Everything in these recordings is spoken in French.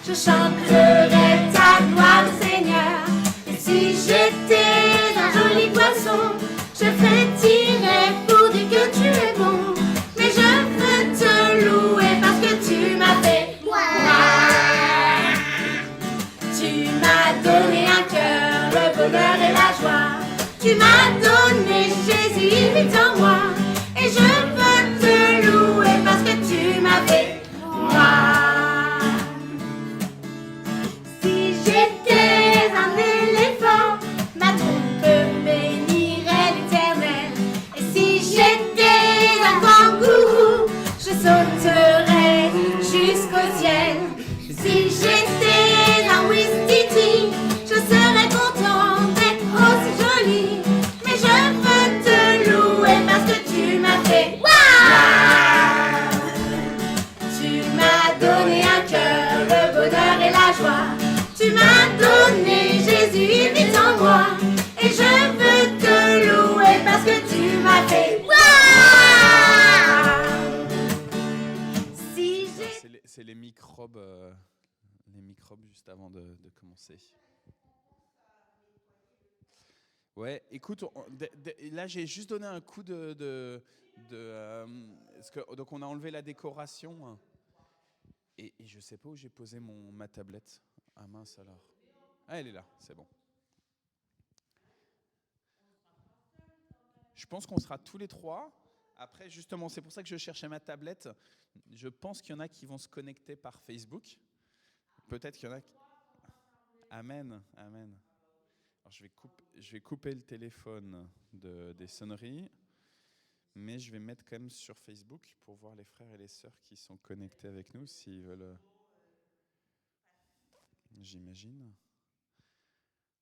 Je chanterai ta gloire, Seigneur. Et si j'étais un joli poisson, je frétillerais pour dire que tu es bon. Mais je veux te louer parce que tu m'as fait voir. Tu m'as donné un cœur, le bonheur et la joie. Tu m'as donné Jésus, il vit en moi. Et je veux te louer parce que tu m'as fait voir. Sauterai jusqu'au ciel. Si j'étais un Ouistiti, je serais content d'être aussi jolie. Mais je veux te louer parce que tu m'as fait wow. Tu m'as donné un cœur, le bonheur et la joie. Tu m'as donné Jésus, il vit en moi. Et je veux te louer parce que tu m'as fait wow. C'est les microbes juste avant de commencer. Ouais, écoute, là j'ai juste donné un coup donc on a enlevé la décoration et je sais pas où j'ai posé ma tablette. Ah mince alors. Ah, elle est là, c'est bon. Je pense qu'on sera tous les trois. Après, justement, c'est pour ça que je cherchais ma tablette. Je pense qu'il y en a qui vont se connecter par Facebook. Peut-être qu'il y en a qui... Amen, amen. Alors, je vais couper le téléphone des sonneries, mais je vais mettre quand même sur Facebook pour voir les frères et les sœurs qui sont connectés avec nous, s'ils veulent... j'imagine.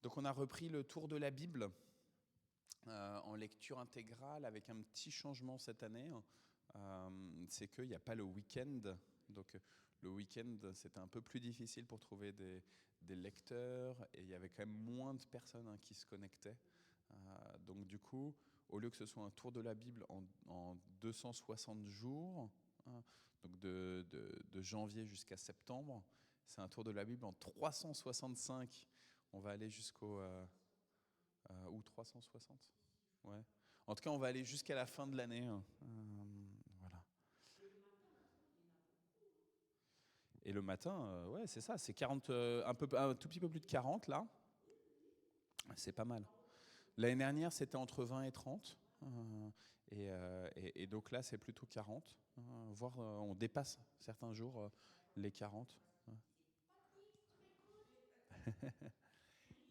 Donc on a repris le tour de la Bible en lecture intégrale avec un petit changement cette année. C'est qu'il n'y a pas le week-end. Donc le week-end, c'était un peu plus difficile pour trouver des lecteurs et il y avait quand même moins de personnes qui se connectaient. Donc du coup, au lieu que ce soit un tour de la Bible en 260 jours, donc de janvier jusqu'à septembre, c'est un tour de la Bible en 365. On va aller jusqu'au... ou 360 ouais. En tout cas, on va aller jusqu'à la fin de l'année. Voilà. Et le matin, ouais, c'est ça, c'est 40, un tout petit peu plus de 40 là. C'est pas mal. L'année dernière, c'était entre 20 et 30. Et donc là, c'est plutôt 40. Voire on dépasse certains jours les 40.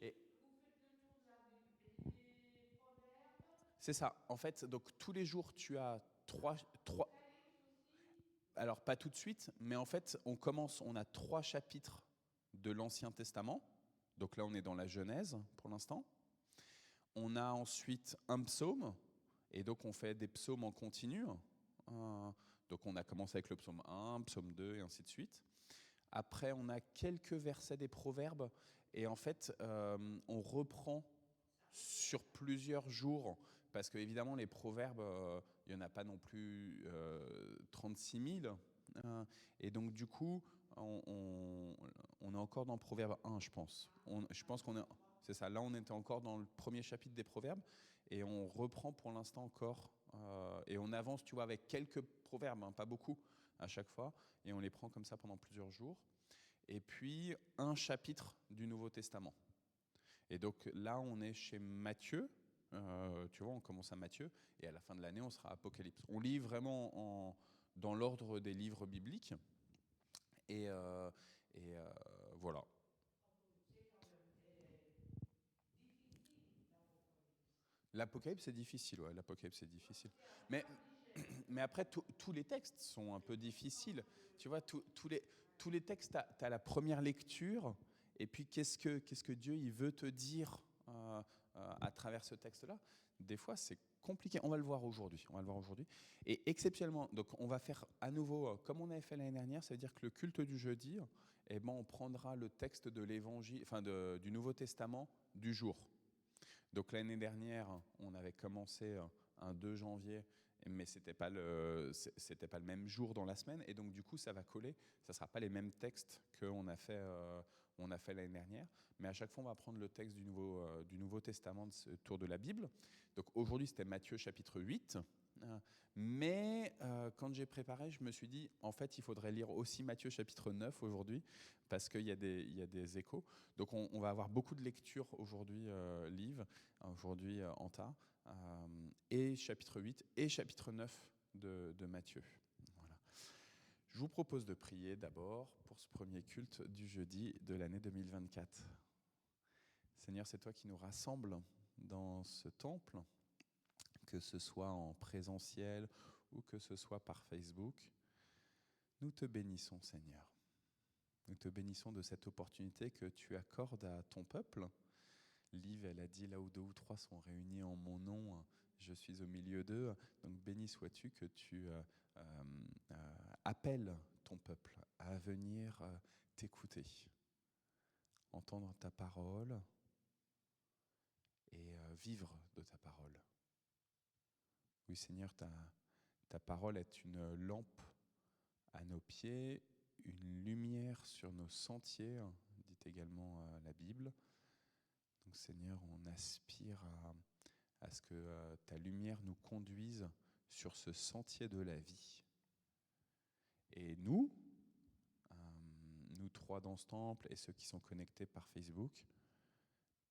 Et c'est ça. En fait, donc tous les jours, tu as trois. Alors pas tout de suite, mais en fait, on a 3 chapitres de l'Ancien Testament. Donc là, on est dans la Genèse pour l'instant. On a ensuite un psaume, et donc on fait des psaumes en continu. Donc on a commencé avec le psaume 1, psaume 2, et ainsi de suite. Après, on a quelques versets des proverbes, et en fait, on reprend sur plusieurs jours, parce que évidemment, les proverbes, il n'y en a pas non plus 36 000. Et donc, du coup, on est encore dans Proverbe 1, je pense. Je pense qu'on est... C'est ça, là on était encore dans le premier chapitre des Proverbes et on reprend pour l'instant encore et on avance, tu vois, avec quelques proverbes, pas beaucoup à chaque fois, et on les prend comme ça pendant plusieurs jours. Et puis un chapitre du Nouveau Testament. Et donc là on est chez Matthieu, tu vois, on commence à Matthieu et à la fin de l'année on sera à Apocalypse. On lit vraiment dans l'ordre des livres bibliques et voilà. L'Apocalypse, c'est difficile, ouais, l'Apocalypse, c'est difficile. Mais après, tous les textes sont un peu difficiles. Tu vois, tous les textes, tu as la première lecture, et puis qu'est-ce que Dieu il veut te dire à travers ce texte-là. Des fois, c'est compliqué. On va le voir aujourd'hui. On va le voir aujourd'hui. Et exceptionnellement, donc on va faire à nouveau, comme on avait fait l'année dernière, ça veut dire que le culte du jeudi, eh ben, on prendra le texte de l'Évangile, enfin du Nouveau Testament du jour. Donc l'année dernière, on avait commencé un 2 janvier, mais c'était pas le même jour dans la semaine, et donc du coup ça va coller. Ça sera pas les mêmes textes qu'on a fait l'année dernière, mais à chaque fois on va prendre le texte du Nouveau Testament de ce tour de la Bible. Donc aujourd'hui c'était Matthieu chapitre 8. Mais quand j'ai préparé, je me suis dit, en fait, il faudrait lire aussi Matthieu chapitre 9 aujourd'hui, parce qu'il y a des échos. Donc on va avoir beaucoup de lectures aujourd'hui, Liv, aujourd'hui Anta, et chapitre 8 et chapitre 9 de Matthieu. Voilà. Je vous propose de prier d'abord pour ce premier culte du jeudi de l'année 2024. Seigneur, c'est toi qui nous rassembles dans ce temple, que ce soit en présentiel ou que ce soit par Facebook. Nous te bénissons, Seigneur. Nous te bénissons de cette opportunité que tu accordes à ton peuple. Liv, elle a dit, là où 2 ou 3 sont réunis en mon nom, je suis au milieu d'eux. Donc béni sois-tu que tu appelles ton peuple à venir t'écouter, entendre ta parole et vivre de ta parole. Oui, Seigneur, ta parole est une lampe à nos pieds, une lumière sur nos sentiers, dit également la Bible. Donc Seigneur, on aspire à ce que ta lumière nous conduise sur ce sentier de la vie. Et nous 3 dans ce temple et ceux qui sont connectés par Facebook,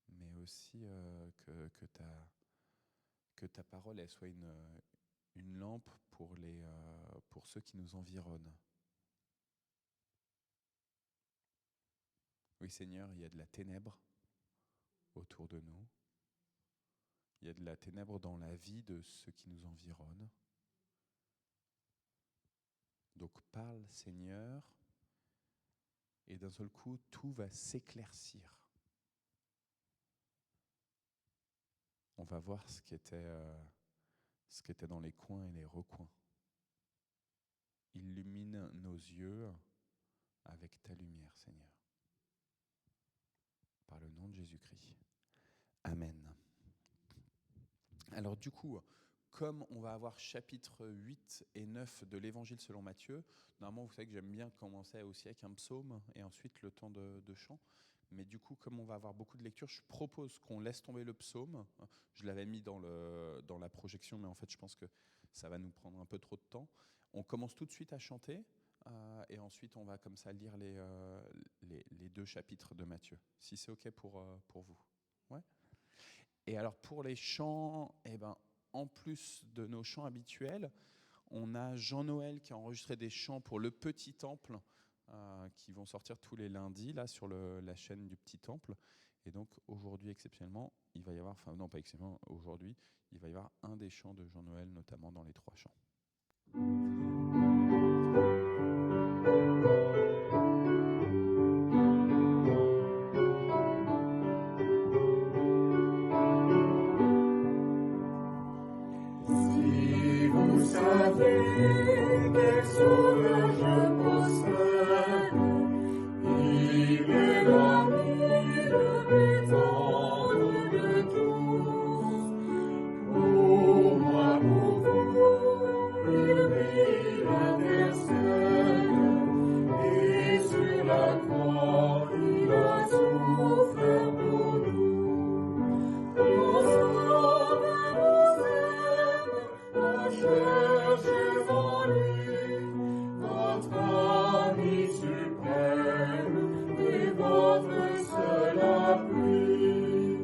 mais aussi que ta parole elle soit une lampe pour ceux qui nous environnent. Oui Seigneur, il y a de la ténèbre autour de nous. Il y a de la ténèbre dans la vie de ceux qui nous environnent. Donc parle Seigneur, Et d'un seul coup, tout va s'éclaircir. On va voir ce qui était dans les coins et les recoins. Illumine nos yeux avec ta lumière, Seigneur. Par le nom de Jésus-Christ. Amen. Alors du coup, comme on va avoir chapitres 8 et 9 de l'Évangile selon Matthieu, normalement vous savez que j'aime bien commencer aussi avec un psaume et ensuite le temps de chant. Mais du coup, comme on va avoir beaucoup de lectures, je propose qu'on laisse tomber le psaume. Je l'avais mis dans la projection, mais en fait je pense que ça va nous prendre un peu trop de temps. On commence tout de suite à chanter et ensuite on va comme ça lire les 2 chapitres de Matthieu, si c'est OK pour vous. Ouais. Et alors pour les chants, en plus de nos chants habituels, on a Jean-Noël qui a enregistré des chants pour le Petit Temple qui vont sortir tous les lundis là sur la chaîne du Petit Temple. Et donc aujourd'hui exceptionnellement, il va y avoir, enfin non pas exceptionnellement, aujourd'hui, il va y avoir un des chants de Jean-Noël notamment dans les 3 chants. Si vous savez quel sauveur je possède, il est l'ami le plus tendre de tous. Pour moi, pour vous, il vit l'intercède, et sur la croix, il a souffert pour nous. Mon sauveur nous aime, cherchez en lui votre ami suprême et votre seul appui.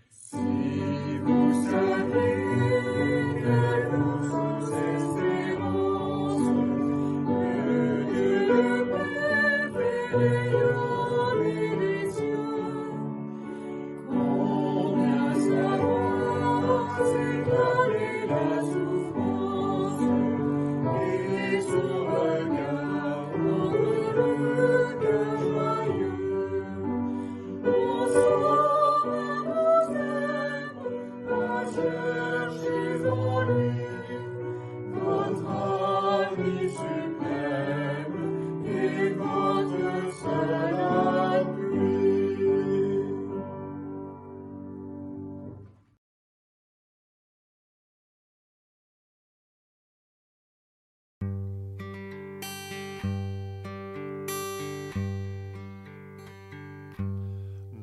Si vous savez quelle douce espérance le Dieu le Père ayant les cieux, combien savoir s'égaler la souffrance et son regard rendre le cœur joyeux. Mon sauveur vous aime, cherchez en lui votre ami suprême et votre seul appui.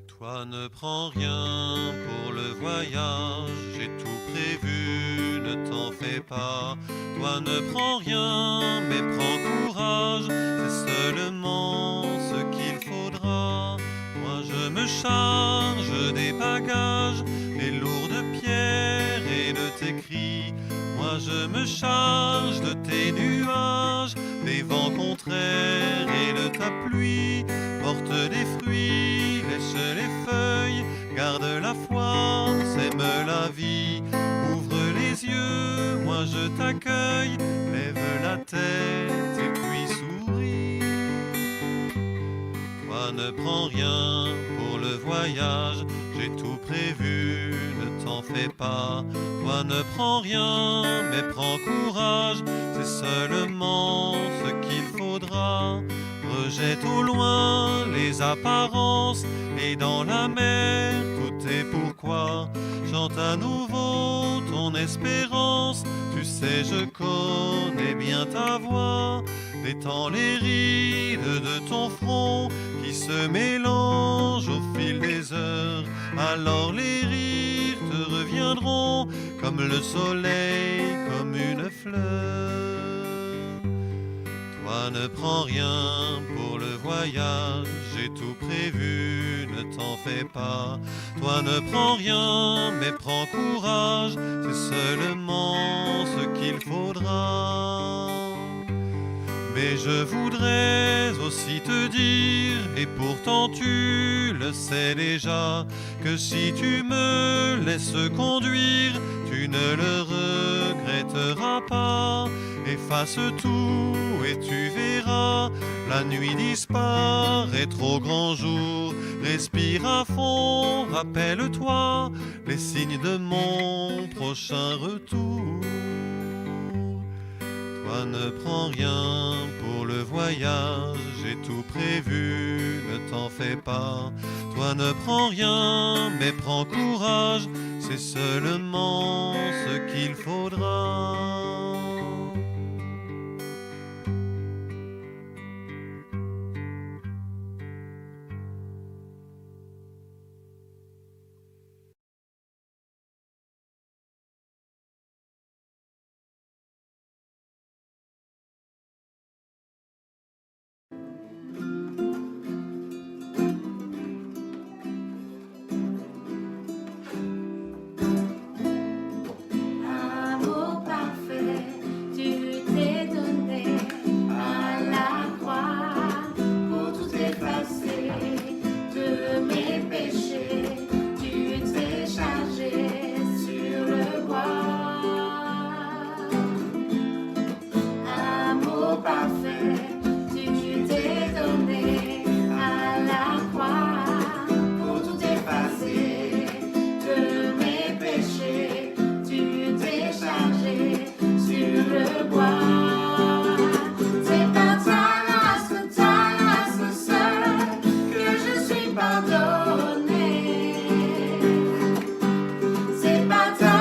Toi ne prends rien pour le voyage, j'ai tout prévu, ne t'en fais pas. Toi ne prends rien, mais prends courage, c'est seulement ce qu'il faudra. Moi je me charge des bagages, les lourdes pierres et de tes cris. Moi je me charge de tes nuages, des vents contraires et de ta pluie. Porte des fruits, lèche les feuilles, garde la foi, sème la vie. Ouvre les yeux, moi je t'accueille, lève la tête et puis souris. Toi ne prends rien pour le voyage, j'ai tout prévu, ne t'en fais pas. Toi ne prends rien, mais prends courage, c'est seulement ce qu'il faudra. Rejette au loin les apparences, et dans la mer tout est pourquoi. Chante à nouveau ton espérance, tu sais je connais bien ta voix. Détends les rides de ton front qui se mélangent au fil des heures. Alors les rires te reviendront comme le soleil, comme une fleur. Toi ne prends rien pour le voyage, j'ai tout prévu, ne t'en fais pas. Toi ne prends rien, mais prends courage, c'est seulement ce qu'il faudra. Et je voudrais aussi te dire, et pourtant tu le sais déjà, que si tu me laisses conduire, tu ne le regretteras pas. Efface tout et tu verras, la nuit disparaître au grand jour. Respire à fond, rappelle-toi les signes de mon prochain retour. Toi ne prends rien pour le voyage, j'ai tout prévu, ne t'en fais pas. Toi ne prends rien, mais prends courage, c'est seulement ce qu'il faudra. Amour parfait, tu t'es donné à la croix pour tout effacer de mes péchés. Tu t'es chargé sur le bois. Amour parfait, tu t'es donné à la croix pour tout effacer de mes péchés. Tu t'es chargé sur le bois. C'est par ta grâce seule que je suis pardonné. C'est par ta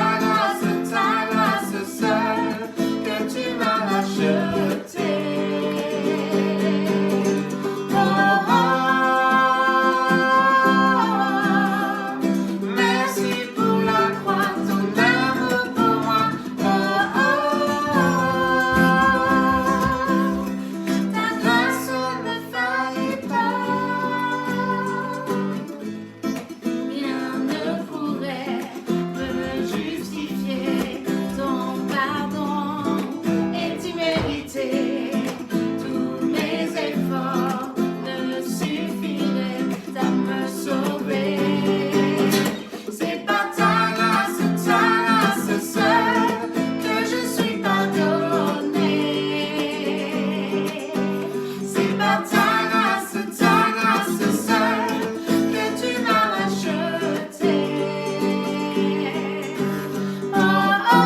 grâce seule que tu m'as racheté. Oh, oh, merci pour la croix, ton amour pour moi. Oh, oh, ta grâce ne faillit pas. Rien ne pourrait me justifier ton pardon, et tu méritais. Tous mes efforts ne suffiraient à me sauver. C'est par ta grâce seule que je suis pardonné. C'est par ta grâce seule que tu m'as racheté. Oh, oh,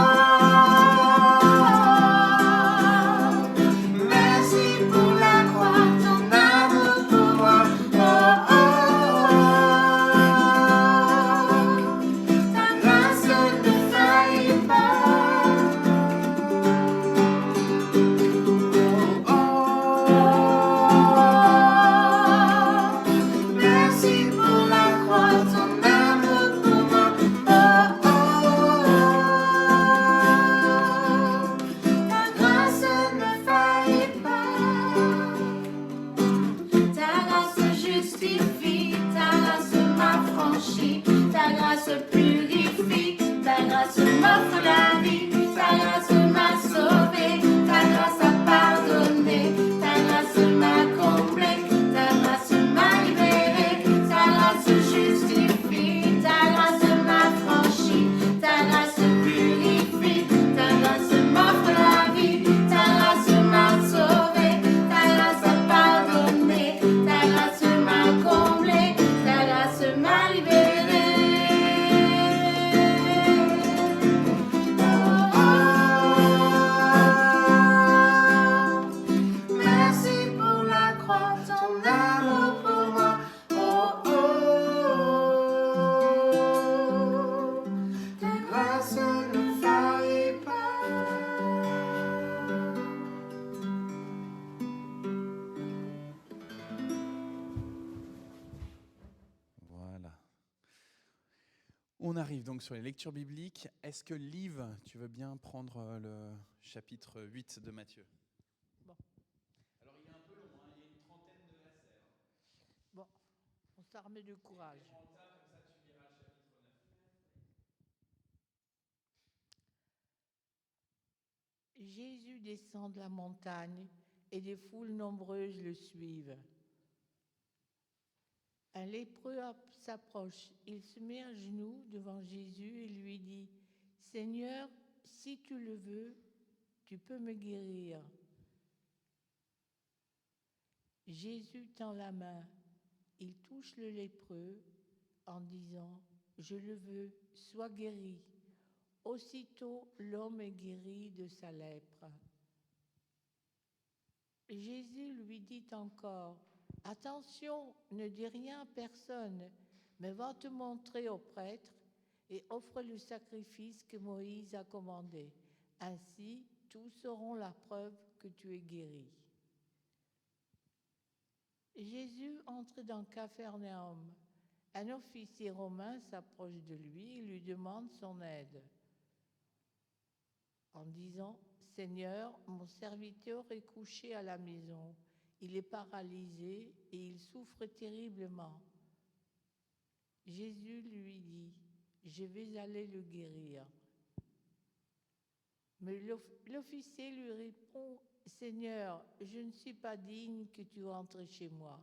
merci pour la croix, ton amour pour moi. Oh, oh, ta grâce ne faillit pas. Merci pour la croix, ton amour pour moi. Oh, oh, ta grâce ne faillit pas. Ta grâce justifie, ta grâce m'affranchit, ta grâce purifie, ta grâce m'offre la vie, ta grâce m'a sauvé, ta grâce a pardonné, ta grâce m'a comblé, ta grâce m'a libéré, ta grâce justifie, ta grâce m'affranchit, ta grâce purifie, ta grâce m'offre la vie, ta grâce m'a sauvé, ta grâce a pardonné, ta grâce m'a comblé, ta grâce m'a libéré. Oh, oh, merci pour la croix, ton amour pour moi. Oh, oh, ta grâce ne faillit pas. Voilà. On arrive donc sur les lectures bibliques. Est-ce que Liv, tu veux bien prendre le chapitre 8 de Matthieu? Bon. Alors il est un peu long, hein, il y a une trentaine de versets. Bon, on s'arme de courage. Prends le tas, comme ça tu liras le chapitre 9. Jésus descend de la montagne et des foules nombreuses le suivent. Un lépreux s'approche, il se met à genoux devant Jésus et lui dit, « Seigneur, si tu le veux, tu peux me guérir. » Jésus tend la main, il touche le lépreux en disant, « Je le veux, sois guéri. » Aussitôt, l'homme est guéri de sa lèpre. Jésus lui dit encore, « Attention, ne dis rien à personne, mais va te montrer au prêtre et offre le sacrifice que Moïse a commandé. Ainsi, tous auront la preuve que tu es guéri. » Jésus entre dans Capharnaüm. Un officier romain s'approche de lui et lui demande son aide en disant, « Seigneur, mon serviteur est couché à la maison. Il est paralysé et il souffre terriblement. » Jésus lui dit, « Je vais aller le guérir. » Mais l'officier lui répond, « Seigneur, je ne suis pas digne que tu entres chez moi,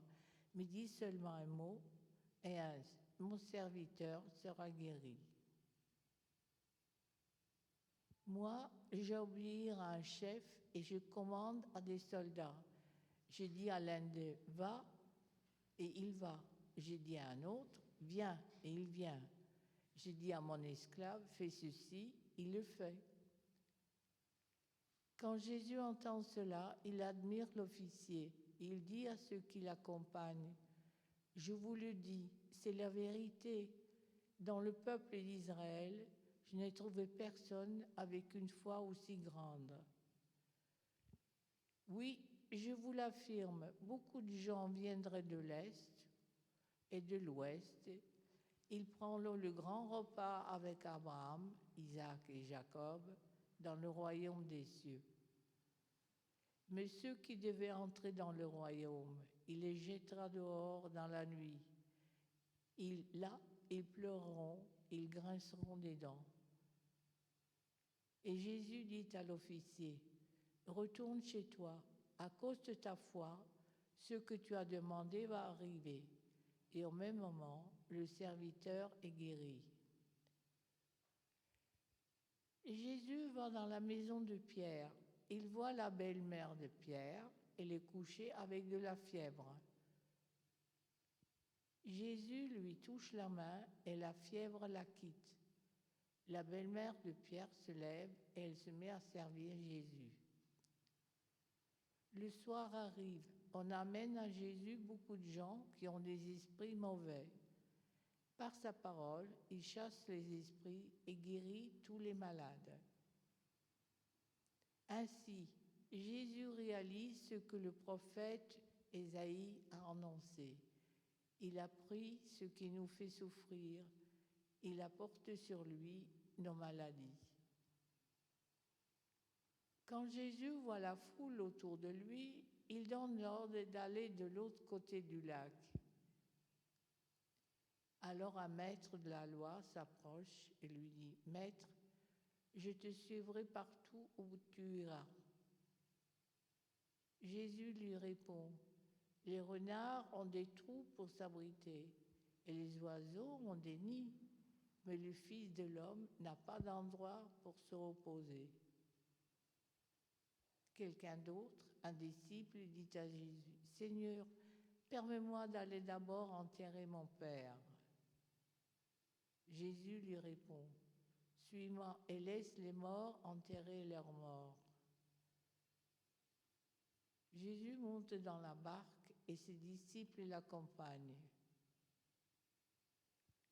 mais dis seulement un mot et mon serviteur sera guéri. » Moi, j'obéis à un chef et je commande à des soldats. Je dis à l'un d'eux, « Va » et il va. Je dis à un autre, « Viens » et il vient. Je dis à mon esclave, « Fais ceci » il le fait. Quand Jésus entend cela, il admire l'officier. Il dit à ceux qui l'accompagnent, « Je vous le dis, c'est la vérité. Dans le peuple d'Israël, je n'ai trouvé personne avec une foi aussi grande. Oui, je vous l'affirme, beaucoup de gens viendraient de l'Est et de l'Ouest. Ils prendront le grand repas avec Abraham, Isaac et Jacob dans le royaume des cieux. Mais ceux qui devaient entrer dans le royaume, il les jettera dehors dans la nuit. Là, ils pleureront, ils grinceront des dents. » Et Jésus dit à l'officier, « Retourne chez toi, à cause de ta foi, ce que tu as demandé va arriver. » Et au même moment, le serviteur est guéri. Jésus va dans la maison de Pierre. Il voit la belle-mère de Pierre, elle est couchée avec de la fièvre. Jésus lui touche la main et la fièvre la quitte. La belle-mère de Pierre se lève et elle se met à servir Jésus. Le soir arrive, on amène à Jésus beaucoup de gens qui ont des esprits mauvais. Par sa parole, il chasse les esprits et guérit tous les malades. Ainsi, Jésus réalise ce que le prophète Ésaïe a annoncé. Il a pris ce qui nous fait souffrir, il a porté sur lui nos maladies. Quand Jésus voit la foule autour de lui, il donne l'ordre d'aller de l'autre côté du lac. Alors un maître de la loi s'approche et lui dit, « Maître, je te suivrai partout où tu iras. » Jésus lui répond, « Les renards ont des trous pour s'abriter et les oiseaux ont des nids, mais le Fils de l'homme n'a pas d'endroit pour se reposer. » Quelqu'un d'autre, un disciple, dit à Jésus, « Seigneur, permets-moi d'aller d'abord enterrer mon Père. » Jésus lui répond, « Suis-moi et laisse les morts enterrer leurs morts. » Jésus monte dans la barque et ses disciples l'accompagnent.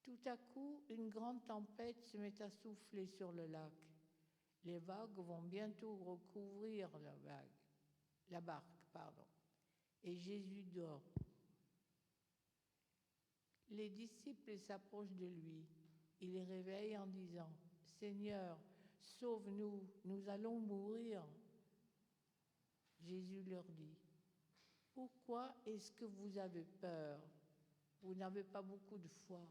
Tout à coup, une grande tempête se met à souffler sur le lac. Les vagues vont bientôt recouvrir la barque. Et Jésus dort. Les disciples s'approchent de lui. Il les réveille en disant, « Seigneur, sauve-nous, nous allons mourir. » Jésus leur dit, « Pourquoi est-ce que vous avez peur? Vous n'avez pas beaucoup de foi. »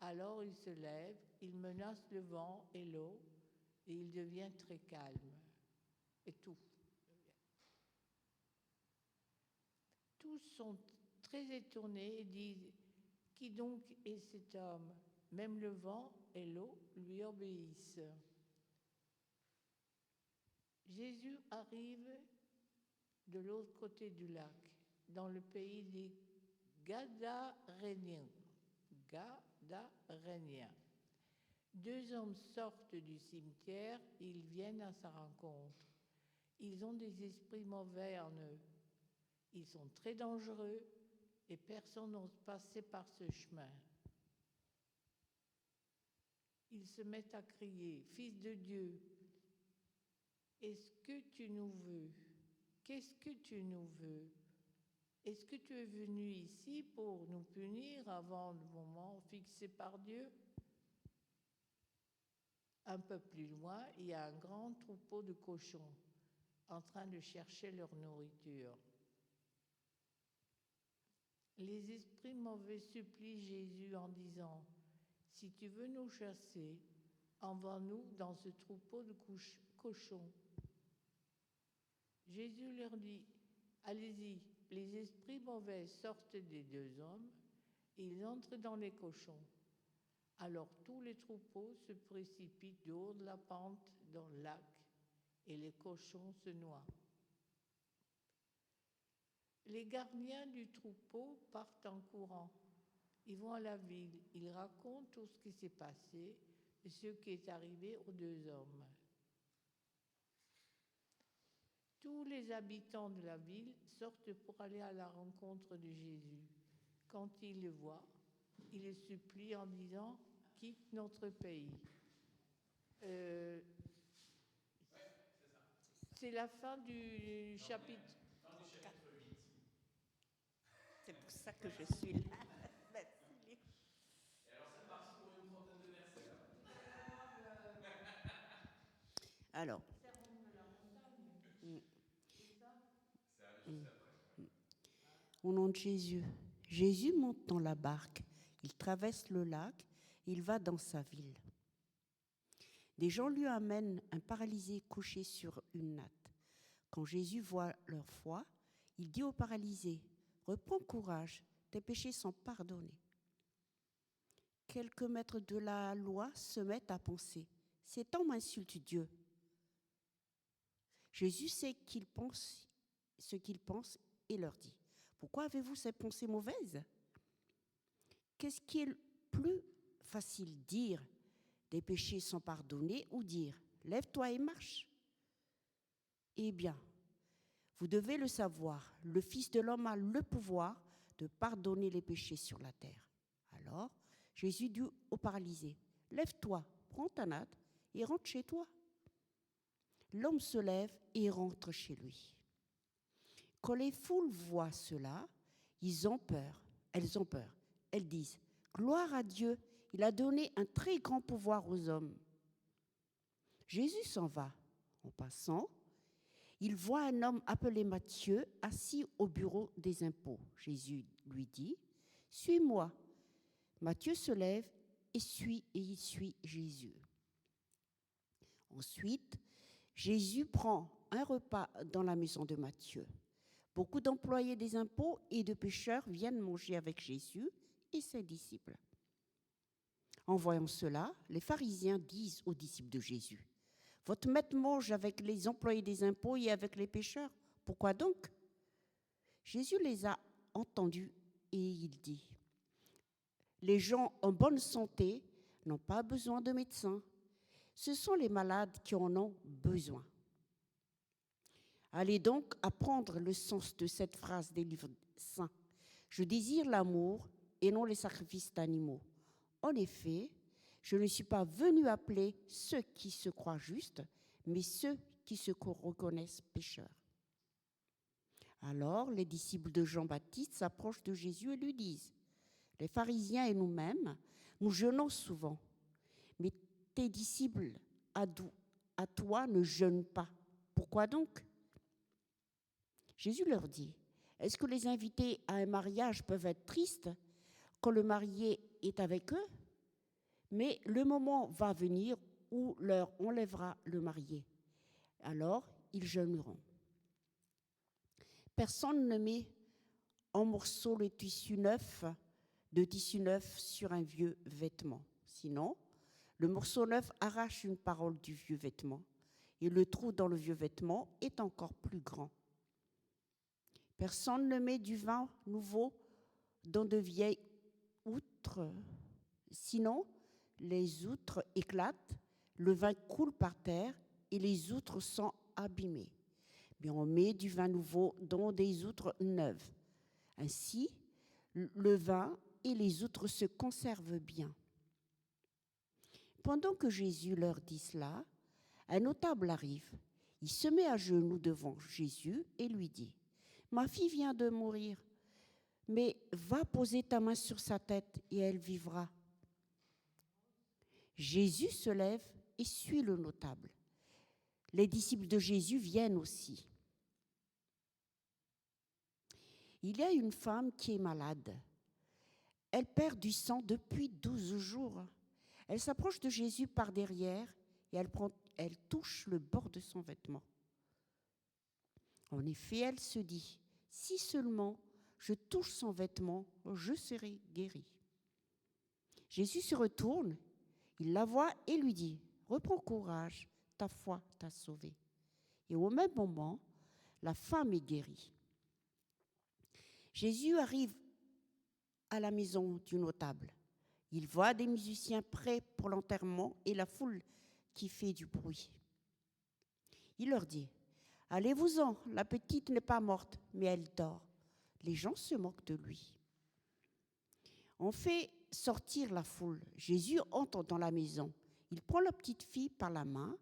Alors il se lève, il menace le vent et l'eau, et il devient très calme. Et tout. Tous sont très étonnés et disent, qui donc est cet homme? Même le vent et l'eau lui obéissent. Jésus arrive de l'autre côté du lac, dans le pays des Gadaréniens. Gadaréniens. Deux hommes sortent du cimetière, ils viennent à sa rencontre. Ils ont des esprits mauvais en eux. Ils sont très dangereux et personne n'ose passer par ce chemin. Ils se mettent à crier, « Fils de Dieu, est-ce que tu nous veux? Qu'est-ce que tu nous veux? Est-ce que tu es venu ici pour nous punir avant le moment fixé par Dieu ?» Un peu plus loin, il y a un grand troupeau de cochons en train de chercher leur nourriture. Les esprits mauvais supplient Jésus en disant, « Si tu veux nous chasser, envoie-nous dans ce troupeau de cochons. » Jésus leur dit, « Allez-y, les esprits mauvais sortent des deux hommes, et ils entrent dans les cochons. » Alors tous les troupeaux se précipitent du haut de la pente dans le lac, et les cochons se noient. Les gardiens du troupeau partent en courant. Ils vont à la ville, ils racontent tout ce qui s'est passé et ce qui est arrivé aux deux hommes. Tous les habitants de la ville sortent pour aller à la rencontre de Jésus. Quand ils le voient, ils le supplient en disant « Quitte notre pays ». C'est la fin du chapitre. C'est pour ça que je suis là. Merci. Alors, au nom de Jésus, Jésus monte dans la barque, il traverse le lac, il va dans sa ville. Des gens lui amènent un paralysé couché sur une natte. Quand Jésus voit leur foi, il dit au paralysé, « Reprends courage, tes péchés sont pardonnés. » Quelques maîtres de la loi se mettent à penser, « Cet homme insulte Dieu. » Jésus sait ce qu'ils pensent et leur dit, « Pourquoi avez-vous ces pensées mauvaises? Qu'est-ce qui est le plus facile, dire des péchés sont pardonnés ou dire lève-toi et marche? Eh bien, vous devez le savoir, le Fils de l'homme a le pouvoir de pardonner les péchés sur la terre. » Alors, Jésus dit au paralysé, « Lève-toi, prends ta natte et rentre chez toi. » L'homme se lève et rentre chez lui. Quand les foules voient cela, elles ont peur. Elles disent, « Gloire à Dieu, il a donné un très grand pouvoir aux hommes. » Jésus s'en va. En passant, il voit un homme appelé Matthieu assis au bureau des impôts. Jésus lui dit, « Suis-moi. » Matthieu se lève et il suit Jésus. Ensuite, Jésus prend un repas dans la maison de Matthieu. Beaucoup d'employés des impôts et de pécheurs viennent manger avec Jésus et ses disciples. En voyant cela, les pharisiens disent aux disciples de Jésus, « Votre maître mange avec les employés des impôts et avec les pécheurs. Pourquoi donc ?» Jésus les a entendus et il dit, « Les gens en bonne santé n'ont pas besoin de médecins. Ce sont les malades qui en ont besoin. » Allez donc apprendre le sens de cette phrase des livres saints. « Je désire l'amour et non les sacrifices d'animaux. En effet, je ne suis pas venu appeler ceux qui se croient justes, mais ceux qui se reconnaissent pécheurs. » Alors, les disciples de Jean-Baptiste s'approchent de Jésus et lui disent, « Les pharisiens et nous-mêmes, nous jeûnons souvent, mais tes disciples à toi ne jeûnent pas. Pourquoi donc ?» Jésus leur dit, « Est-ce que les invités à un mariage peuvent être tristes quand le marié est avec eux? Mais le moment va venir où leur enlèvera le marié. Alors, ils jeûneront. Personne ne met en morceaux le tissu neuf, de tissu neuf sur un vieux vêtement. Sinon, le morceau neuf arrache une parole du vieux vêtement et le trou dans le vieux vêtement est encore plus grand. Personne ne met du vin nouveau dans de vieilles outres. Sinon, les outres éclatent, le vin coule par terre et les outres sont abîmées. Mais on met du vin nouveau dans des outres neuves. Ainsi, le vin et les outres se conservent bien. Pendant que Jésus leur dit cela, un notable arrive. Il se met à genoux devant Jésus et lui dit : « Ma fille vient de mourir, mais va poser ta main sur sa tête et elle vivra. » Jésus se lève et suit le notable. Les disciples de Jésus viennent aussi. Il y a une femme qui est malade. Elle perd du sang depuis 12 jours. Elle s'approche de Jésus par derrière et elle touche le bord de son vêtement. En effet, elle se dit : si seulement je touche son vêtement, je serai guérie. Jésus se retourne, il la voit et lui dit : reprends courage, ta foi t'a sauvée. Et au même moment, la femme est guérie. Jésus arrive à la maison du notable. Il voit des musiciens prêts pour l'enterrement et la foule qui fait du bruit. Il leur dit : allez-vous-en, la petite n'est pas morte, mais elle dort. Les gens se moquent de lui. On fait sortir la foule. Jésus entre dans la maison. Il prend la petite fille par la main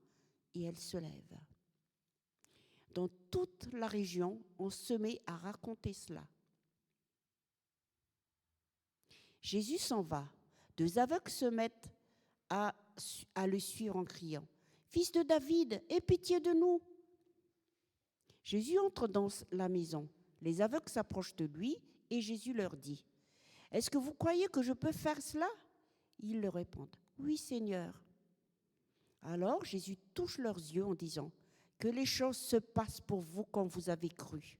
et elle se lève. Dans toute la région, on se met à raconter cela. Jésus s'en va. 2 aveugles se mettent à le suivre en criant : Fils de David, aie pitié de nous. Jésus entre dans la maison. Les aveugles s'approchent de lui et Jésus leur dit : est-ce que vous croyez que je peux faire cela ? Ils leur répondent : oui, Seigneur. Alors Jésus touche leurs yeux en disant : que les choses se passent pour vous comme vous avez cru.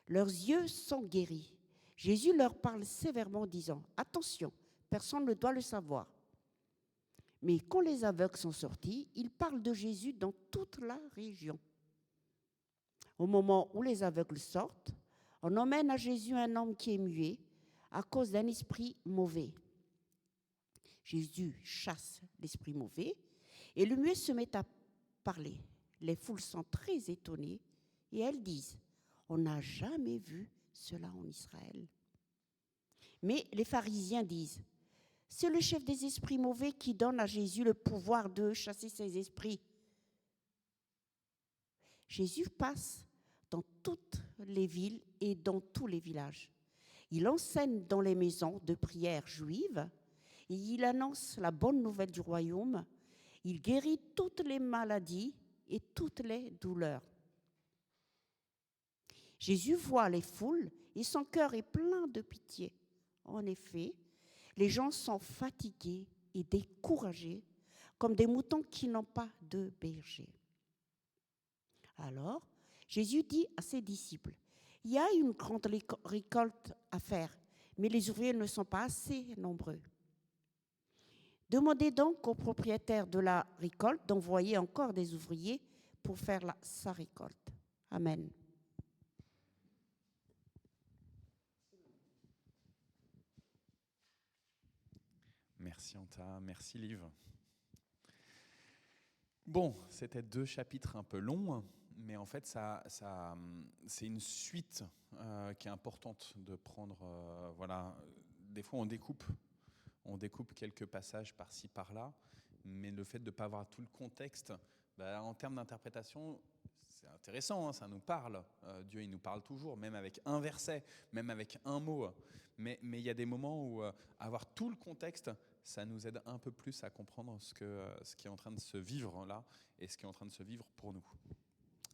Leurs yeux sont guéris. Jésus leur parle sévèrement en disant : attention, personne ne doit le savoir. Mais quand les aveugles sont sortis, ils parlent de Jésus dans toute la région. Au moment où les aveugles sortent, on emmène à Jésus un homme qui est muet à cause d'un esprit mauvais. Jésus chasse l'esprit mauvais et le muet se met à parler. Les foules sont très étonnées et elles disent : on n'a jamais vu cela en Israël. Mais les pharisiens disent : c'est le chef des esprits mauvais qui donne à Jésus le pouvoir de chasser ces esprits. Jésus passe dans toutes les villes et dans tous les villages. Il enseigne dans les maisons de prière juives et il annonce la bonne nouvelle du royaume. Il guérit toutes les maladies et toutes les douleurs. Jésus voit les foules et son cœur est plein de pitié. En effet, les gens sont fatigués et découragés, comme des moutons qui n'ont pas de berger. Alors, Jésus dit à ses disciples : il y a une grande récolte à faire, mais les ouvriers ne sont pas assez nombreux. Demandez donc au propriétaire de la récolte d'envoyer encore des ouvriers pour faire sa récolte. Amen. Merci Anta, merci Liv. Bon, c'était 2 chapitres un peu longs, mais en fait, c'est une suite qui est importante de prendre. Voilà, des fois on découpe quelques passages par-ci par-là, mais le fait de ne pas avoir tout le contexte, en termes d'interprétation, c'est intéressant, hein, ça nous parle. Dieu, il nous parle toujours, même avec un verset, même avec un mot. Mais il y a des moments où avoir tout le contexte, ça nous aide un peu plus à comprendre ce qui est en train de se vivre là et ce qui est en train de se vivre pour nous.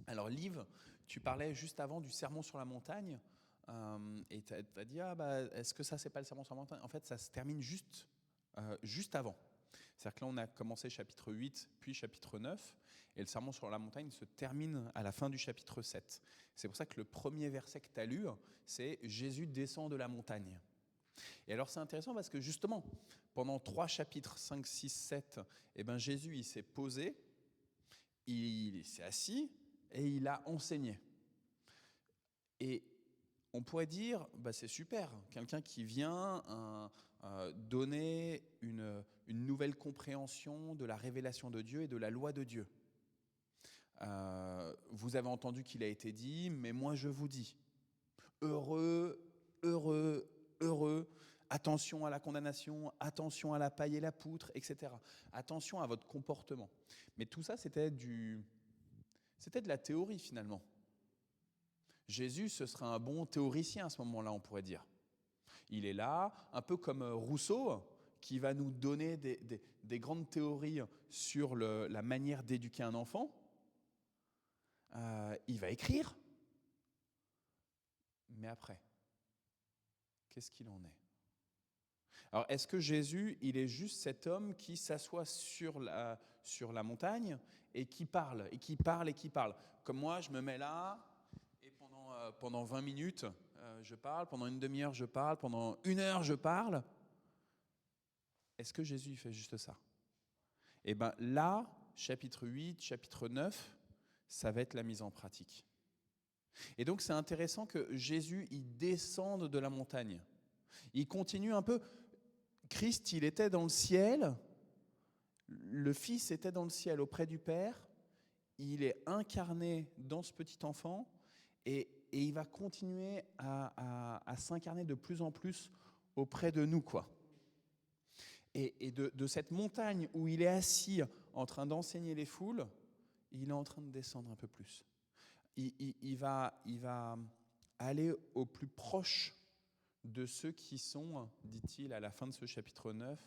Alors Liv, tu parlais juste avant du sermon sur la montagne et tu as dit est-ce que ça c'est pas le sermon sur la montagne ? En fait, ça se termine juste avant. C'est-à-dire que là, on a commencé chapitre 8, puis chapitre 9, et le sermon sur la montagne se termine à la fin du chapitre 7. C'est pour ça que le premier verset que tu as lu, c'est « Jésus descend de la montagne ». Et alors c'est intéressant parce que justement, pendant 3 chapitres, 5, 6, 7, eh ben Jésus il s'est posé, il s'est assis et il a enseigné. Et on pourrait dire, bah c'est super, quelqu'un qui vient donner une nouvelle compréhension de la révélation de Dieu et de la loi de Dieu. Vous avez entendu qu'il a été dit, mais moi je vous dis, heureux, heureux, heureux, attention à la condamnation, attention à la paille et la poutre, etc. Attention à votre comportement. Mais tout ça, c'était de la théorie finalement. Jésus, ce serait un bon théoricien à ce moment-là, on pourrait dire. Il est là, un peu comme Rousseau, qui va nous donner des grandes théories sur la manière d'éduquer un enfant. Il va écrire. Mais après, qu'est-ce qu'il en est? Alors, est-ce que Jésus, il est juste cet homme qui s'assoit sur la montagne et qui parle, et qui parle, et qui parle? Comme moi, je me mets là, et pendant 20 minutes, je parle, pendant une demi-heure, je parle, pendant 1 heure, je parle. Est-ce que Jésus, il fait juste ça? Eh bien là, chapitre 8, chapitre 9, ça va être la mise en pratique. Et donc, c'est intéressant que Jésus, il descende de la montagne. Il continue un peu. Christ, il était dans le ciel. Le Fils était dans le ciel auprès du Père. Il est incarné dans ce petit enfant. Et il va continuer à s'incarner de plus en plus auprès de nous, quoi. Et de cette montagne où il est assis en train d'enseigner les foules, il est en train de descendre un peu plus. Il va aller au plus proche de ceux qui sont, dit-il à la fin de ce chapitre 9,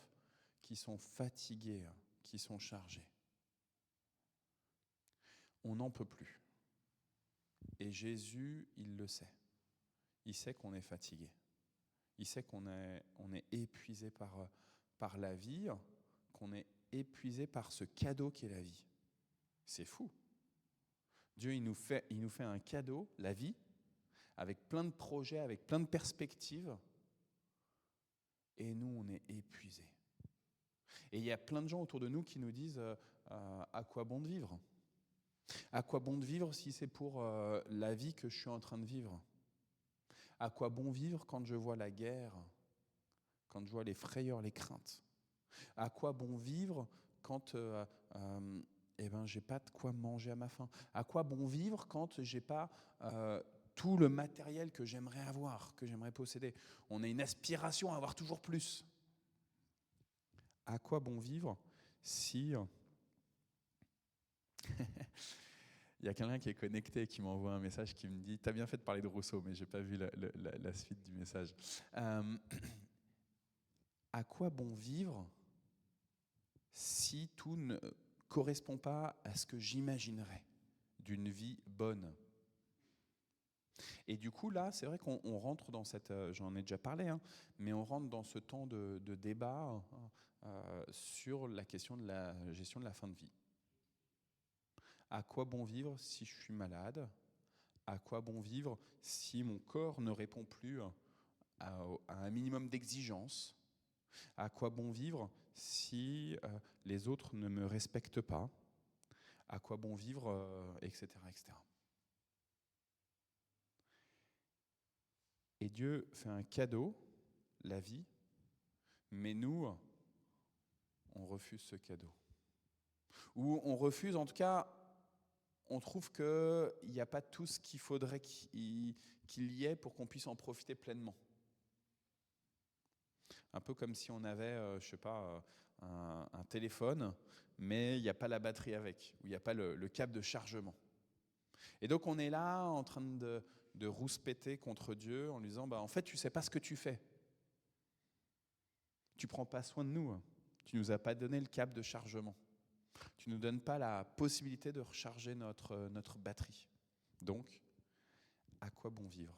qui sont fatigués, qui sont chargés. On n'en peut plus. Et Jésus, il le sait. Il sait qu'on est fatigué. Il sait qu'on est épuisé par la vie, qu'on est épuisé par ce cadeau qu'est la vie. C'est fou. Dieu, il nous fait un cadeau, la vie, avec plein de projets, avec plein de perspectives. Et nous, on est épuisés. Et il y a plein de gens autour de nous qui nous disent à quoi bon de vivre? À quoi bon de vivre si c'est pour la vie que je suis en train de vivre? À quoi bon vivre quand je vois la guerre, quand je vois les frayeurs, les craintes? À quoi bon vivre quand j'ai pas de quoi manger à ma faim? À quoi bon vivre quand j'ai pas tout le matériel que j'aimerais avoir, que j'aimerais posséder? On a une aspiration à avoir toujours plus. À quoi bon vivre si... Il y a quelqu'un qui est connecté qui m'envoie un message qui me dit « T'as bien fait de parler de Rousseau, mais j'ai pas vu la suite du message. » À quoi bon vivre si tout ne correspond pas à ce que j'imaginerais d'une vie bonne? Et du coup, là, c'est vrai qu'on rentre dans cette... j'en ai déjà parlé, mais on rentre dans ce temps de débat sur la question de la gestion de la fin de vie. À quoi bon vivre si je suis malade? À quoi bon vivre si mon corps ne répond plus à un minimum d'exigence? À quoi bon vivre si les autres ne me respectent pas? À quoi bon vivre, etc., etc. Et Dieu fait un cadeau, la vie, mais nous, on refuse ce cadeau. Ou on refuse, en tout cas, on trouve qu'il n'y a pas tout ce qu'il faudrait qu'il y ait pour qu'on puisse en profiter pleinement. Un peu comme si on avait, un téléphone, mais il n'y a pas la batterie avec, ou il n'y a pas le câble de chargement. Et donc on est là en train de rouspéter contre Dieu en lui disant, en fait, tu ne sais pas ce que tu fais. Tu ne prends pas soin de nous. Tu ne nous as pas donné le câble de chargement. Tu ne nous donnes pas la possibilité de recharger notre batterie. Donc, à quoi bon vivre?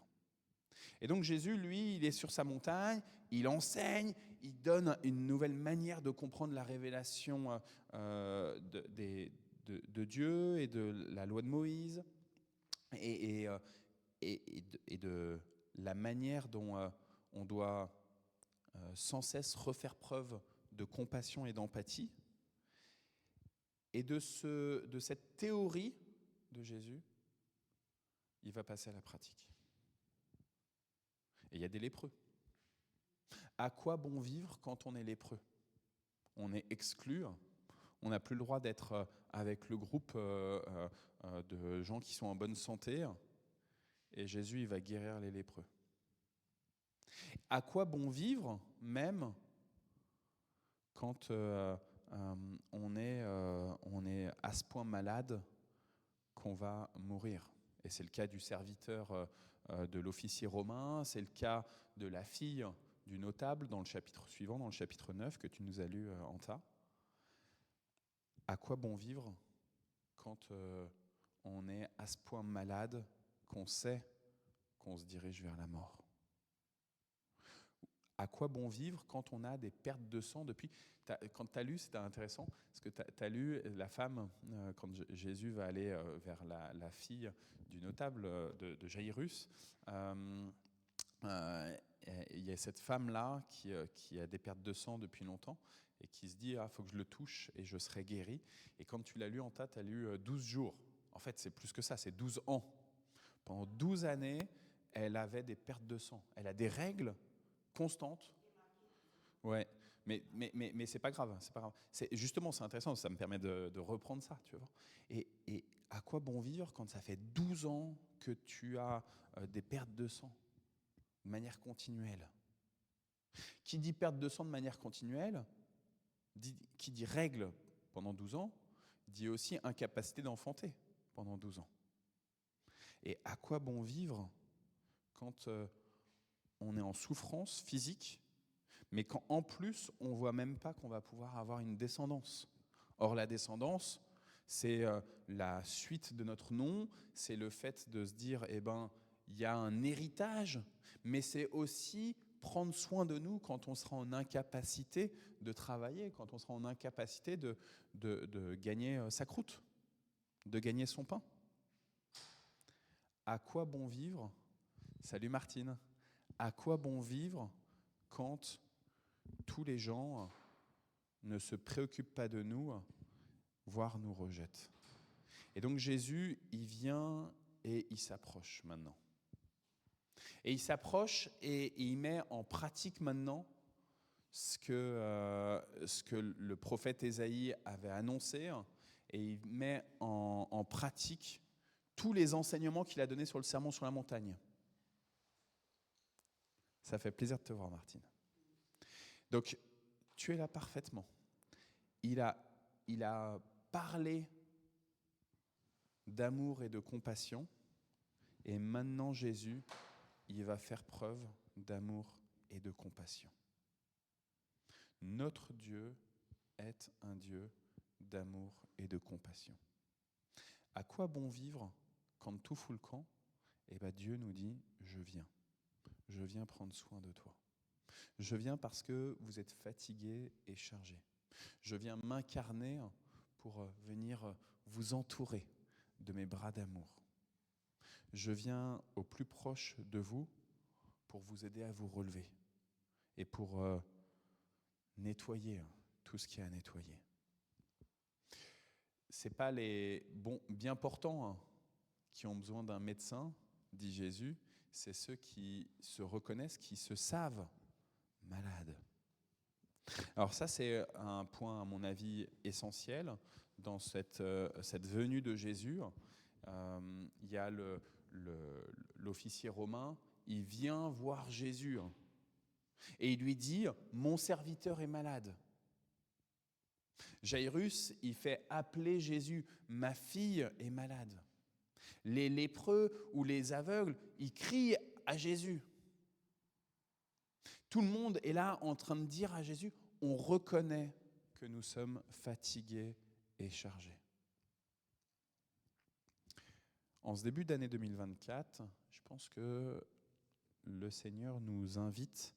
Et donc Jésus, lui, il est sur sa montagne, il enseigne, il donne une nouvelle manière de comprendre la révélation de Dieu et de la loi de Moïse et de la manière dont on doit sans cesse refaire preuve de compassion et d'empathie. Et de cette théorie de Jésus, il va passer à la pratique. Et il y a des lépreux. À quoi bon vivre quand on est lépreux? On est exclu, on n'a plus le droit d'être avec le groupe de gens qui sont en bonne santé, et Jésus, il va guérir les lépreux. À quoi bon vivre, même quand on est à ce point malade qu'on va mourir? Et c'est le cas du serviteur de l'officier romain, c'est le cas de la fille du notable dans le chapitre suivant, dans le chapitre 9 que tu nous as lu, Anta. À quoi bon vivre quand on est à ce point malade qu'on sait qu'on se dirige vers la mort? À quoi bon vivre quand on a des pertes de sang depuis... Quand tu as lu, c'était intéressant, parce que tu as lu la femme, quand Jésus va aller vers la fille du notable de Jaïrus, il y a cette femme-là qui a des pertes de sang depuis longtemps et qui se dit « Ah, il faut que je le touche et je serai guéri ». Et quand tu l'as lu en tas, tu as lu 12 jours. En fait, c'est plus que ça, c'est 12 ans. Pendant 12 années, elle avait des pertes de sang. Elle a des règles constantes. Ouais, mais c'est pas grave, c'est pas grave. Justement, c'est intéressant, ça me permet de reprendre ça, tu vois. Et à quoi bon vivre quand ça fait 12 ans que tu as des pertes de sang de manière continuelle? Qui dit perte de sang de manière continuelle, qui dit règle pendant 12 ans, dit aussi incapacité d'enfanter pendant 12 ans. Et à quoi bon vivre quand on est en souffrance physique, mais quand en plus on ne voit même pas qu'on va pouvoir avoir une descendance? Or la descendance, c'est la suite de notre nom, c'est le fait de se dire, eh ben, il y a un héritage, mais c'est aussi prendre soin de nous quand on sera en incapacité de travailler, quand on sera en incapacité de gagner sa croûte, de gagner son pain. À quoi bon vivre? Salut Martine. À quoi bon vivre quand tous les gens ne se préoccupent pas de nous, voire nous rejettent? Et donc Jésus, il vient et il s'approche maintenant. Et il s'approche et il met en pratique maintenant ce que le prophète Ésaïe avait annoncé, et il met en pratique tous les enseignements qu'il a donnés sur le sermon sur la montagne. Ça fait plaisir de te voir, Martine. Donc, tu es là parfaitement. Il a parlé d'amour et de compassion, et maintenant Jésus, il va faire preuve d'amour et de compassion. Notre Dieu est un Dieu d'amour et de compassion. À quoi bon vivre quand tout fout le camp? Eh bien, Dieu nous dit, je viens prendre soin de toi. Je viens parce que vous êtes fatigués et chargés. Je viens m'incarner pour venir vous entourer de mes bras d'amour. Je viens au plus proche de vous pour vous aider à vous relever et pour nettoyer tout ce qu'il y a à nettoyer. Ce n'est pas les bien portants qui ont besoin d'un médecin, dit Jésus, c'est ceux qui se reconnaissent, qui se savent malades. Alors ça, c'est un point, à mon avis, essentiel dans cette venue de Jésus. Il y a l'officier romain, il vient voir Jésus et il lui dit « Mon serviteur est malade ». Jaïrus, il fait appeler Jésus « Ma fille est malade ». Les lépreux ou les aveugles, ils crient à Jésus. Tout le monde est là en train de dire à Jésus, on reconnaît que nous sommes fatigués et chargés. En ce début d'année 2024, je pense que le Seigneur nous invite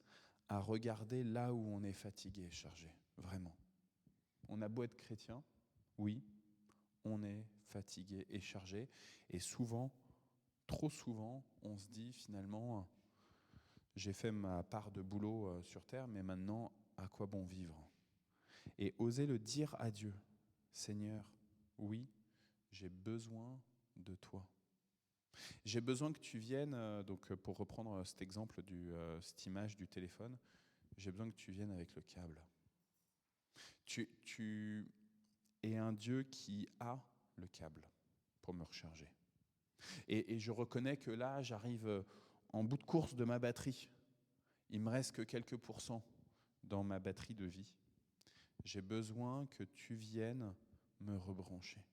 à regarder là où on est fatigué et chargé, vraiment. On a beau être chrétien, oui, on est fatigué et chargé, et souvent, trop souvent, on se dit finalement, j'ai fait ma part de boulot sur terre, mais maintenant, à quoi bon vivre? Et oser le dire à Dieu, Seigneur, oui, j'ai besoin de toi. J'ai besoin que tu viennes, donc pour reprendre cet exemple, cette image du téléphone, j'ai besoin que tu viennes avec le câble. Tu es un Dieu qui a le câble pour me recharger. Et je reconnais que là, j'arrive en bout de course de ma batterie. Il me reste que quelques pourcents dans ma batterie de vie. J'ai besoin que tu viennes me rebrancher,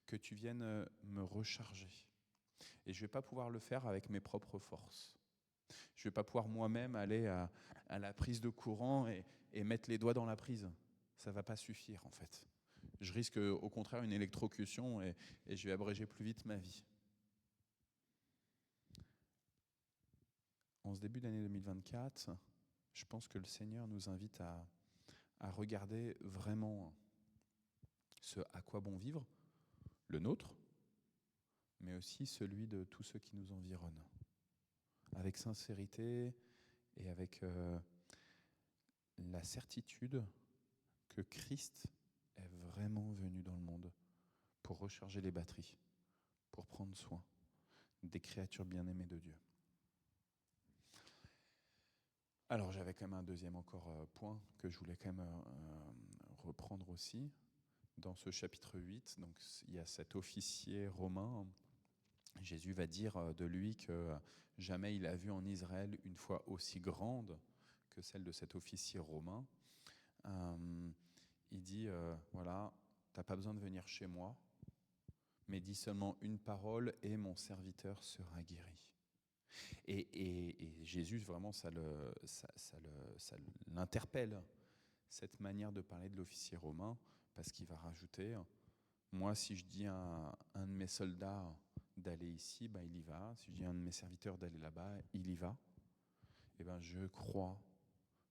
que tu viennes me recharger. Et je ne vais pas pouvoir le faire avec mes propres forces. Je ne vais pas pouvoir moi-même aller à la prise de courant et mettre les doigts dans la prise. Ça ne va pas suffire en fait. Je risque au contraire une électrocution et je vais abréger plus vite ma vie. En ce début d'année 2024, je pense que le Seigneur nous invite à regarder vraiment ce à quoi bon vivre, le nôtre, mais aussi celui de tous ceux qui nous environnent, avec sincérité et avec la certitude que Christ est vraiment venu dans le monde pour recharger les batteries, pour prendre soin des créatures bien-aimées de Dieu. Alors j'avais quand même un deuxième encore point que je voulais quand même reprendre aussi. Dans ce chapitre 8, donc, il y a cet officier romain. Jésus va dire de lui que jamais il a vu en Israël une foi aussi grande que celle de cet officier romain. Il dit, voilà, t'as pas besoin de venir chez moi, mais dis seulement une parole et mon serviteur sera guéri. Et Jésus, vraiment, ça l'interpelle, cette manière de parler de l'officier romain, parce qu'il va rajouter, moi, si je dis à un de mes soldats d'aller ici, ben, il y va. Si je dis à un de mes serviteurs d'aller là-bas, il y va. Et ben, je crois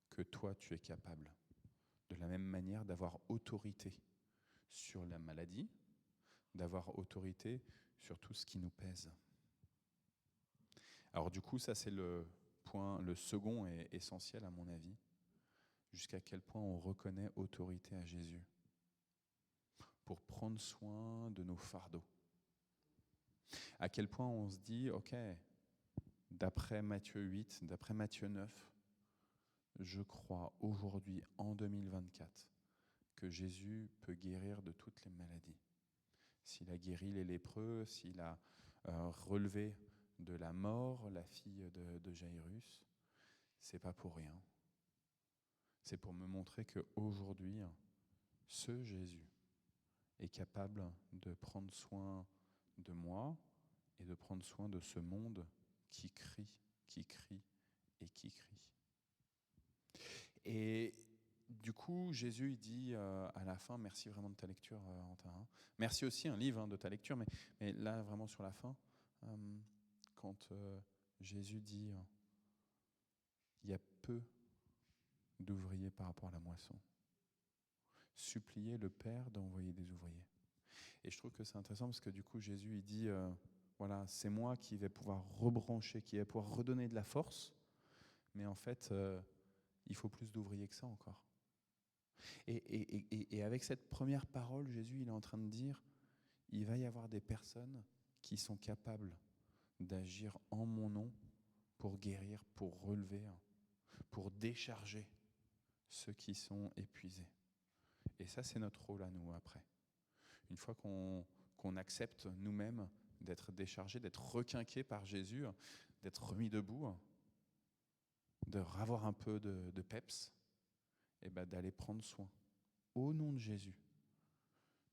que toi, tu es capable, de la même manière, d'avoir autorité sur la maladie, d'avoir autorité sur tout ce qui nous pèse. Alors du coup, ça c'est le second et essentiel à mon avis, jusqu'à quel point on reconnaît autorité à Jésus pour prendre soin de nos fardeaux. À quel point on se dit, ok, d'après Matthieu 8, d'après Matthieu 9, je crois aujourd'hui, en 2024, que Jésus peut guérir de toutes les maladies. S'il a guéri les lépreux, s'il a relevé de la mort la fille de Jairus, c'est pas pour rien. C'est pour me montrer qu'aujourd'hui, ce Jésus est capable de prendre soin de moi et de prendre soin de ce monde qui crie et qui crie. Et du coup, Jésus il dit à la fin, merci vraiment de ta lecture, Antin. Merci aussi un livre de ta lecture, mais là vraiment sur la fin, quand Jésus dit il y a peu d'ouvriers par rapport à la moisson. Suppliez le Père d'envoyer des ouvriers. Et je trouve que c'est intéressant parce que du coup Jésus il dit voilà, c'est moi qui vais pouvoir rebrancher, qui vais pouvoir redonner de la force, mais en fait il faut plus d'ouvriers que ça encore. Et avec cette première parole, Jésus il est en train de dire il va y avoir des personnes qui sont capables d'agir en mon nom pour guérir, pour relever, pour décharger ceux qui sont épuisés. Et ça, c'est notre rôle à nous après. Une fois qu'on accepte nous-mêmes d'être déchargés, d'être requinqués par Jésus, d'être remis debout, de avoir un peu de peps, et ben d'aller prendre soin, au nom de Jésus,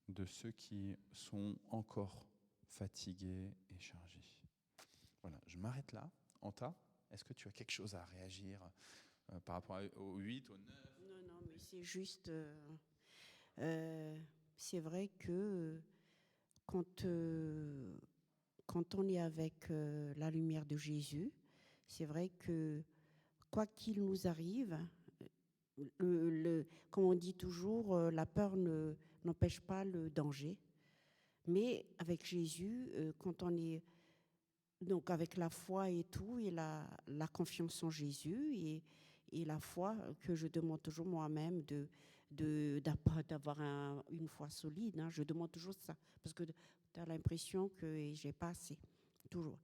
de ceux qui sont encore fatigués et chargés. Voilà, je m'arrête là. Anta, est-ce que tu as quelque chose à réagir par rapport au 8, au 9 ? Non, mais c'est juste... c'est vrai que quand on est avec la lumière de Jésus, c'est vrai que quoi qu'il nous arrive, comme on dit toujours, la peur n'empêche pas le danger. Mais avec Jésus, quand on est donc avec la foi et tout, et la confiance en Jésus, et la foi que je demande toujours moi-même d'avoir une foi solide, hein, je demande toujours ça, parce que tu as l'impression que j'ai pas assez, toujours.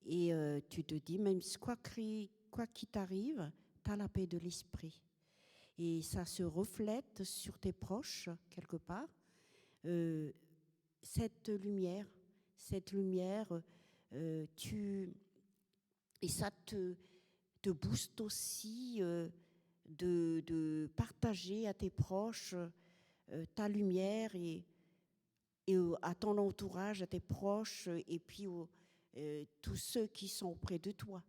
Et tu te dis, même quoi qu'il t'arrive, tu as la paix de l'esprit. Et ça se reflète sur tes proches, quelque part. Cette lumière, et ça te booste aussi de partager à tes proches ta lumière et à ton entourage, à tes proches, et puis tous ceux qui sont auprès de toi.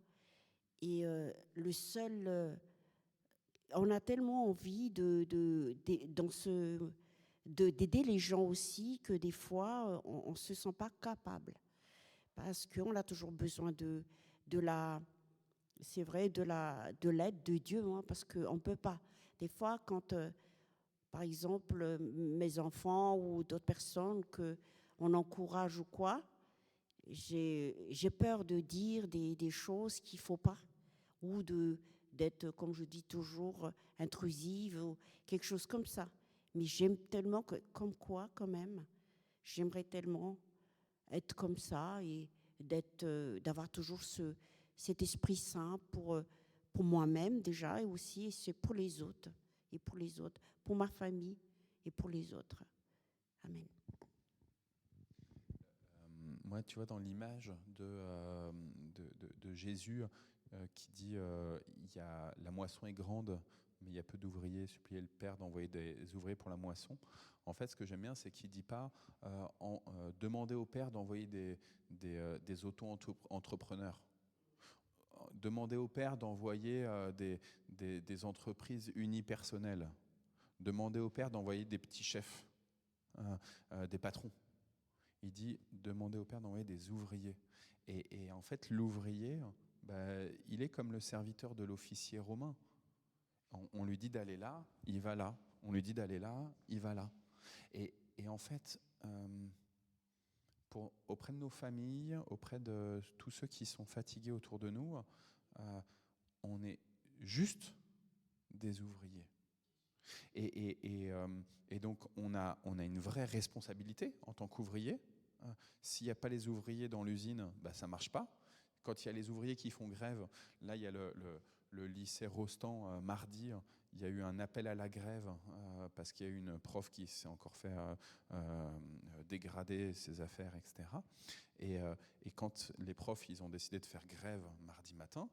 Et on a tellement envie d'aider les gens aussi que des fois, on ne se sent pas capable. Parce qu'on a toujours besoin c'est vrai, de l'aide de Dieu, hein, parce qu'on ne peut pas. Des fois, quand, par exemple, mes enfants ou d'autres personnes qu'on encourage ou quoi, j'ai peur de dire des choses qu'il ne faut pas, ou d'être, comme je dis toujours, intrusive, ou quelque chose comme ça. Mais j'aime tellement, comme quoi, quand même, j'aimerais tellement être comme ça et d'avoir toujours cet esprit saint pour moi-même déjà, et aussi c'est pour les autres, pour ma famille et pour les autres. Amen. Moi, tu vois, dans l'image de Jésus qui dit la moisson est grande, mais il y a peu d'ouvriers, suppliez le Père d'envoyer des ouvriers pour la moisson. En fait, ce que j'aime bien, c'est qu'il ne dit pas demandez au Père d'envoyer des auto-entrepreneurs. Demandez au Père d'envoyer des entreprises unipersonnelles. Demandez au Père d'envoyer des petits chefs, des patrons. Il dit demandez au Père d'envoyer des ouvriers. Et en fait, l'ouvrier, il est comme le serviteur de l'officier romain. On lui dit d'aller là, il va là. On lui dit d'aller là, il va là. Et en fait, auprès de nos familles, auprès de tous ceux qui sont fatigués autour de nous, on est juste des ouvriers. Et donc, on a une vraie responsabilité en tant qu'ouvrier. S'il n'y a pas les ouvriers dans l'usine, ça ne marche pas. Quand il y a les ouvriers qui font grève, là, il y a le lycée Rostand, mardi, il y a eu un appel à la grève parce qu'il y a eu une prof qui s'est encore fait dégrader ses affaires, etc. Et quand les profs ils ont décidé de faire grève mardi matin,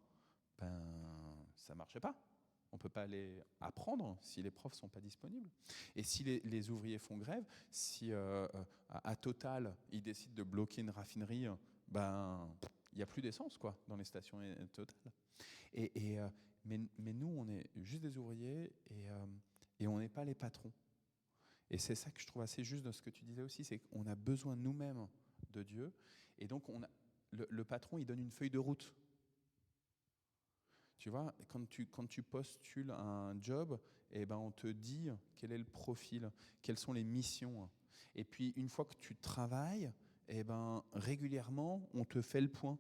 ça ne marchait pas. On ne peut pas aller apprendre si les profs ne sont pas disponibles. Et si les ouvriers font grève, si à Total, ils décident de bloquer une raffinerie, il n'y a plus d'essence dans les stations Total. Mais nous, on est juste des ouvriers et on n'est pas les patrons. Et c'est ça que je trouve assez juste dans ce que tu disais aussi, c'est qu'on a besoin nous-mêmes de Dieu. Et donc, le patron, il donne une feuille de route. Tu vois, quand tu postules un job, on te dit quel est le profil, quelles sont les missions. Et puis, une fois que tu travailles, régulièrement, on te fait le point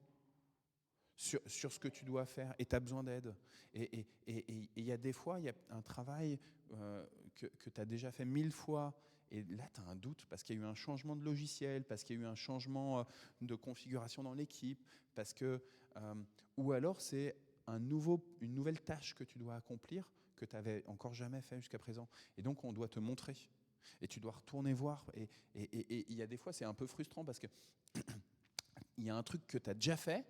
sur ce que tu dois faire et tu as besoin d'aide. Et il y a des fois, il y a un travail que tu as déjà fait 1000 fois et là, tu as un doute parce qu'il y a eu un changement de logiciel, parce qu'il y a eu un changement de configuration dans l'équipe, ou alors c'est une nouvelle tâche que tu dois accomplir que tu n'avais encore jamais fait jusqu'à présent. Et donc, on doit te montrer. Et tu dois retourner voir. Et il y a des fois, c'est un peu frustrant parce que il y a un truc que tu as déjà fait,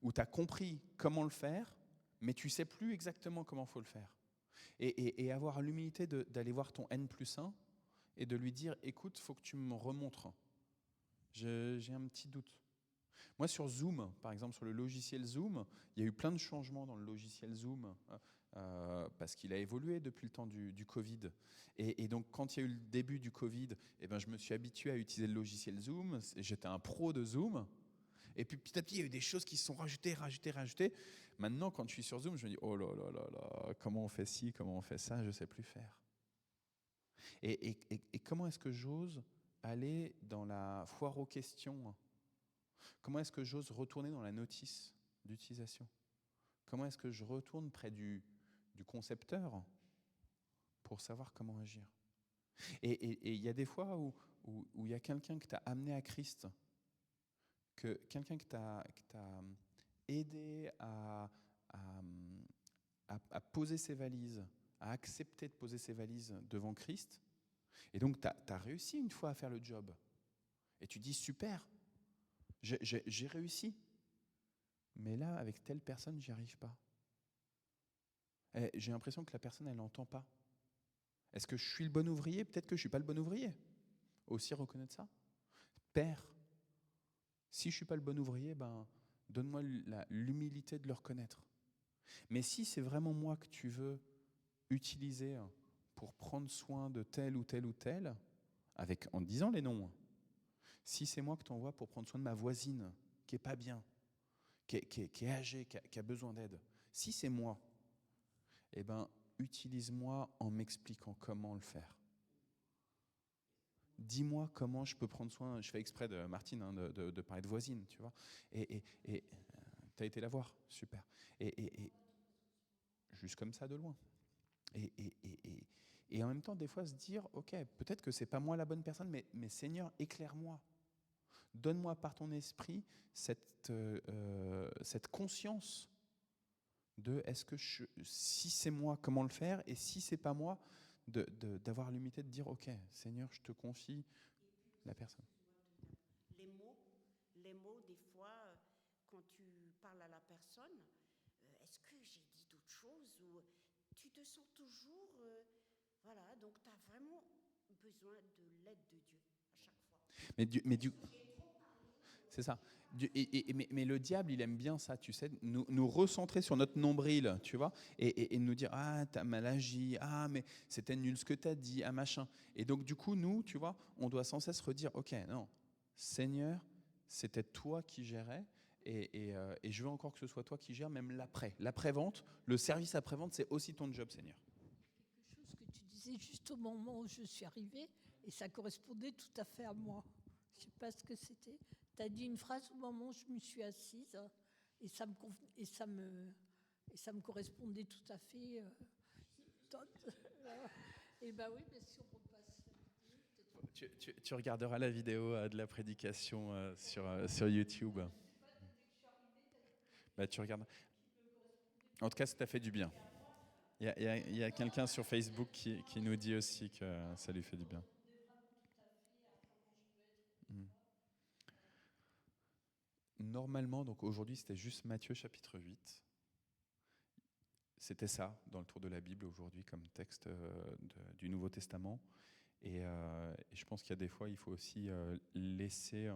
où tu as compris comment le faire, mais tu ne sais plus exactement comment il faut le faire. Et avoir l'humilité d'aller voir ton N+1 et de lui dire, écoute, il faut que tu me remontres. J'ai un petit doute. Moi, sur Zoom, par exemple, sur le logiciel Zoom, il y a eu plein de changements dans le logiciel Zoom parce qu'il a évolué depuis le temps du Covid. Et donc, quand il y a eu le début du Covid, je me suis habitué à utiliser le logiciel Zoom. J'étais un pro de Zoom. Et puis petit à petit, il y a eu des choses qui se sont rajoutées. Maintenant, quand je suis sur Zoom, je me dis, oh là là là là, comment on fait ci, comment on fait ça, je ne sais plus faire. Et comment est-ce que j'ose aller dans la foire aux questions? Comment est-ce que j'ose retourner dans la notice d'utilisation? Comment est-ce que je retourne près du concepteur pour savoir comment agir? Et il y a des fois où il y a quelqu'un qui t'a amené à Christ, quelqu'un qui t'a aidé à poser ses valises, à accepter de poser ses valises devant Christ. Et donc, tu as réussi une fois à faire le job. Et tu dis, super, j'ai réussi. Mais là, avec telle personne, j'y arrive pas. Et j'ai l'impression que la personne, elle n'entend pas. Est-ce que je suis le bon ouvrier? Peut-être que je ne suis pas le bon ouvrier. Aussi reconnaître ça. Père, si je ne suis pas le bon ouvrier, donne-moi l'humilité de le reconnaître. Mais si c'est vraiment moi que tu veux utiliser pour prendre soin de tel ou tel ou tel, en disant les noms, si c'est moi que tu envoies pour prendre soin de ma voisine, qui n'est pas bien, qui est âgée, qui a besoin d'aide, si c'est moi, utilise-moi en m'expliquant comment le faire. Dis-moi comment je peux prendre soin. Je fais exprès de Martine de parler de voisine, tu vois. Et tu as été la voir, super. Et juste comme ça, de loin. Et en même temps, des fois, se dire, ok, peut-être que c'est pas moi la bonne personne, mais Seigneur, éclaire-moi. Donne-moi par ton esprit cette conscience de est-ce que si c'est moi, comment le faire, et si c'est pas moi, d'avoir l'humilité de dire ok, Seigneur, je te confie la personne. Les mots, des fois, quand tu parles à la personne, est-ce que j'ai dit d'autres choses ou tu te sens toujours, voilà, donc tu as vraiment besoin de l'aide de Dieu à chaque fois. C'est ça. Mais le diable, il aime bien ça, tu sais, nous recentrer sur notre nombril, tu vois, et nous dire ah, t'as mal agi, ah, mais c'était nul ce que t'as dit, ah, machin. Et donc, du coup, nous, tu vois, on doit sans cesse redire ok, non, Seigneur, c'était toi qui gérais, et je veux encore que ce soit toi qui gères même l'après-vente, le service après-vente, c'est aussi ton job, Seigneur. Quelque chose que tu disais juste au moment où je suis arrivée, et ça correspondait tout à fait à moi. Je ne sais pas ce que c'était. Tu as dit une phrase au moment où je me suis assise, et ça me correspondait tout à fait. Et ben oui, mais si on repasse. Tu regarderas la vidéo de la prédication sur YouTube. Tu regardes. En tout cas, ça t'a fait du bien. Il y a quelqu'un sur Facebook qui nous dit aussi que ça lui fait du bien. Normalement, donc aujourd'hui, c'était juste Matthieu chapitre 8. C'était ça, dans le tour de la Bible aujourd'hui, comme texte du Nouveau Testament. Et je pense qu'il y a des fois, il faut aussi laisser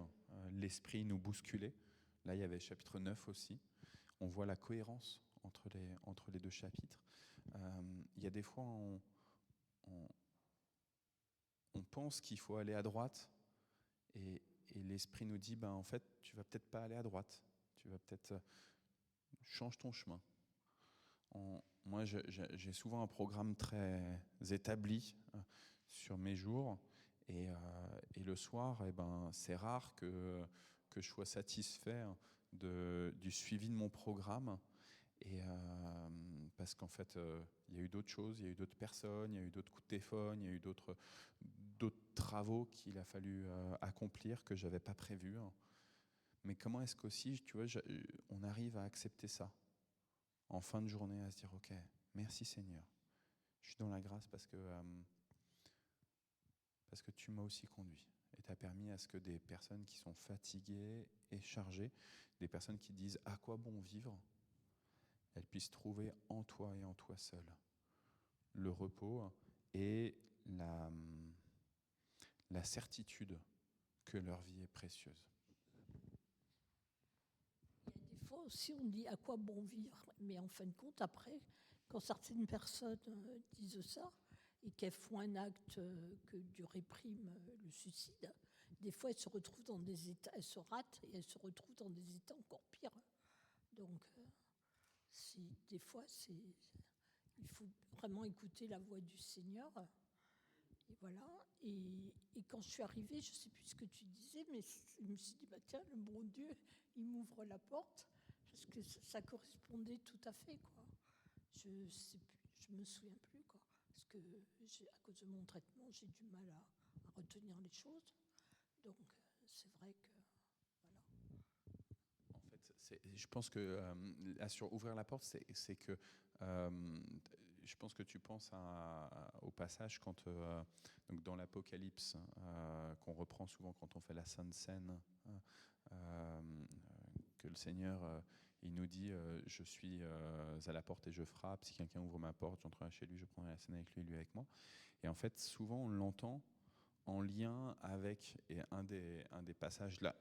l'esprit nous bousculer. Là, il y avait chapitre 9 aussi. On voit la cohérence entre les deux chapitres. Il y a des fois, on pense qu'il faut aller à droite, et l'esprit nous dit, en fait, tu vas peut-être pas aller à droite. Tu vas peut-être change ton chemin. Moi, j'ai souvent un programme très établi sur mes jours, et le soir, c'est rare que je sois satisfait du suivi de mon programme, et parce qu'en fait, il y a eu d'autres choses, il y a eu d'autres personnes, il y a eu d'autres coups de téléphone, il y a eu d'autres travaux qu'il a fallu accomplir que j'avais pas prévus. Mais comment est-ce qu'aussi, tu vois, on arrive à accepter ça en fin de journée, à se dire ok, merci Seigneur, je suis dans la grâce parce que tu m'as aussi conduit et tu as permis à ce que des personnes qui sont fatiguées et chargées, des personnes qui disent à quoi bon vivre, elles puissent trouver en toi et en toi seul le repos et la certitude que leur vie est précieuse. Il y a des fois aussi, on dit à quoi bon vivre, mais en fin de compte, après, quand certaines personnes disent ça et qu'elles font un acte que Dieu réprime, le suicide, des fois, elle se retrouve dans des états, elle se rate et elle se retrouve dans des états encore pires. Donc, des fois, il faut vraiment écouter la voix du Seigneur. Et voilà. Et quand je suis arrivée, je ne sais plus ce que tu disais, mais je me suis dit, bah, tiens, le bon Dieu, il m'ouvre la porte, parce que ça correspondait tout à fait, quoi. Je me souviens plus, quoi. Parce que à cause de mon traitement, j'ai du mal à retenir les choses. Donc, c'est vrai que, voilà. En fait, je pense que là, sur ouvrir la porte, c'est que je pense que tu penses au passage quand, donc dans l'Apocalypse, qu'on reprend souvent quand on fait la Sainte Seine, que le Seigneur, il nous dit je suis à la porte et je frappe. Si quelqu'un ouvre ma porte, j'entrerai chez lui, je prendrai la scène avec lui, lui avec moi. Et en fait, souvent, on l'entend en lien avec un des passages là.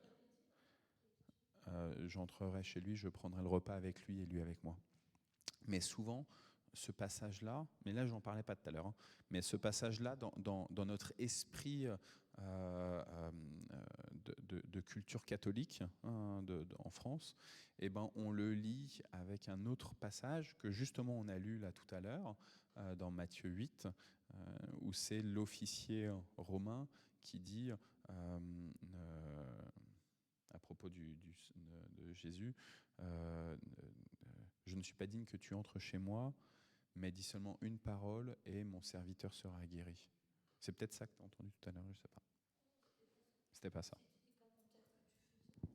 J'entrerai chez lui, je prendrai le repas avec lui et lui avec moi. Mais souvent, ce passage-là, mais là, j'en parlais pas tout à l'heure, hein, mais ce passage-là, dans notre esprit de culture catholique en France, eh ben, on le lit avec un autre passage que justement on a lu là tout à l'heure, dans Matthieu 8, où c'est l'officier romain qui dit à propos de Jésus, je ne suis pas digne que tu entres chez moi, mais dis seulement une parole et mon serviteur sera guéri. C'est peut-être ça que tu as entendu tout à l'heure, je ne sais pas. C'était pas ça. Okay.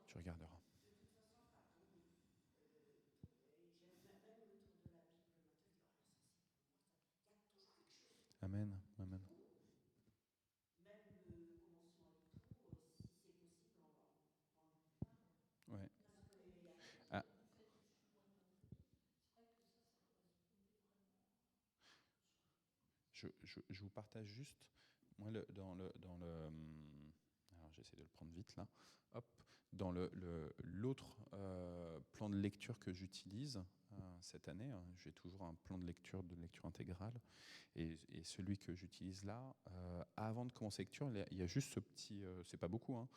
Tu regarderas. Amen, amen. Ouais. Ah. Je vous partage juste, moi, dans le alors j'essaie de le prendre vite là, hop, dans l'autre plan de lecture que j'utilise cette année, j'ai toujours un plan de lecture intégrale, et celui que j'utilise là, avant de commencer la lecture, il y a juste ce petit, c'est pas beaucoup, hein,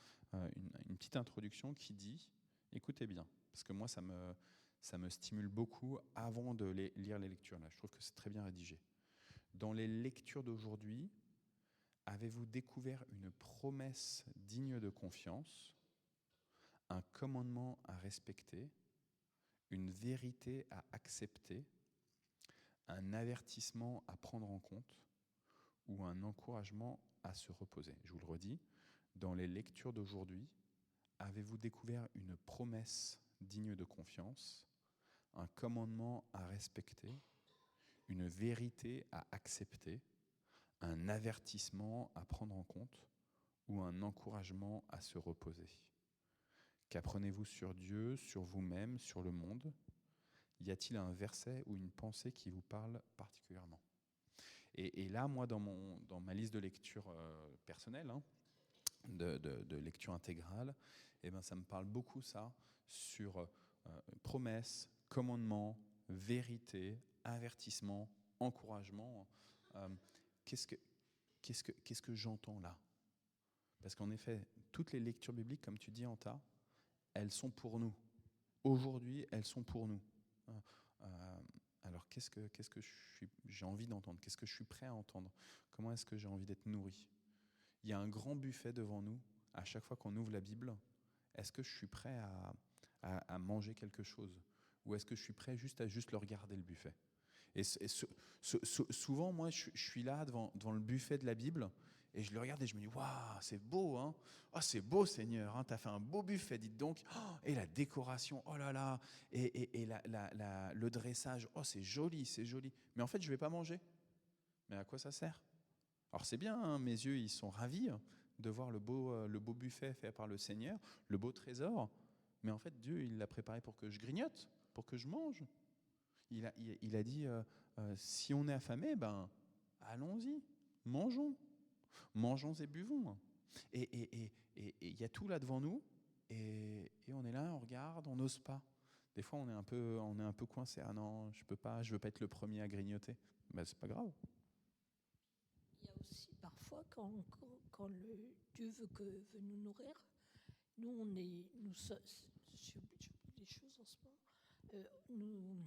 une petite introduction qui dit, écoutez bien, parce que moi ça me stimule beaucoup avant de lire les lectures là, je trouve que c'est très bien rédigé. Dans les lectures d'aujourd'hui, avez-vous découvert une promesse digne de confiance, un commandement à respecter, une vérité à accepter, un avertissement à prendre en compte ou un encouragement à se reposer? Je vous le redis, dans les lectures d'aujourd'hui, avez-vous découvert une promesse digne de confiance, un commandement à respecter, une vérité à accepter, un avertissement à prendre en compte ou un encouragement à se reposer? Qu'apprenez-vous sur Dieu, sur vous-même, sur le monde? Y a-t-il un verset ou une pensée qui vous parle particulièrement? Et là, moi, dans ma liste de lecture personnelle, hein, de lecture intégrale, eh ben, ça me parle beaucoup, ça, sur promesse, commandement, vérité, avertissement, encouragement. Qu'est-ce que j'entends là? Parce qu'en effet, toutes les lectures bibliques, comme tu dis, Anta, elles sont pour nous. Aujourd'hui, elles sont pour nous. Alors, qu'est-ce que j'ai envie d'entendre? Qu'est-ce que je suis prêt à entendre? Comment est-ce que j'ai envie d'être nourri? Il y a un grand buffet devant nous. À chaque fois qu'on ouvre la Bible, est-ce que je suis prêt à manger quelque chose? Ou est-ce que je suis prêt juste à le regarder, le buffet? Et souvent, moi, je suis là devant le buffet de la Bible, et je le regarde et je me dis, waouh, c'est beau, hein? Oh, c'est beau, Seigneur, hein, t'as fait un beau buffet, dites donc. Oh, et la décoration, oh là là, et le dressage, oh, c'est joli, c'est joli. Mais en fait, je ne vais pas manger. Mais à quoi ça sert? Alors c'est bien, hein, mes yeux, ils sont ravis de voir le beau buffet fait par le Seigneur, le beau trésor. Mais en fait, Dieu, il l'a préparé pour que je grignote, pour que je mange. Il a dit, si on est affamé, ben, allons-y, mangeons et buvons. Et il y a tout là devant nous, et on est là, on regarde, on n'ose pas. Des fois, on est un peu coincé. Ah non, je veux pas être le premier à grignoter. Ben, c'est pas grave. Il y a aussi parfois quand le Dieu veut nous nourrir, j'oublie des choses en ce moment,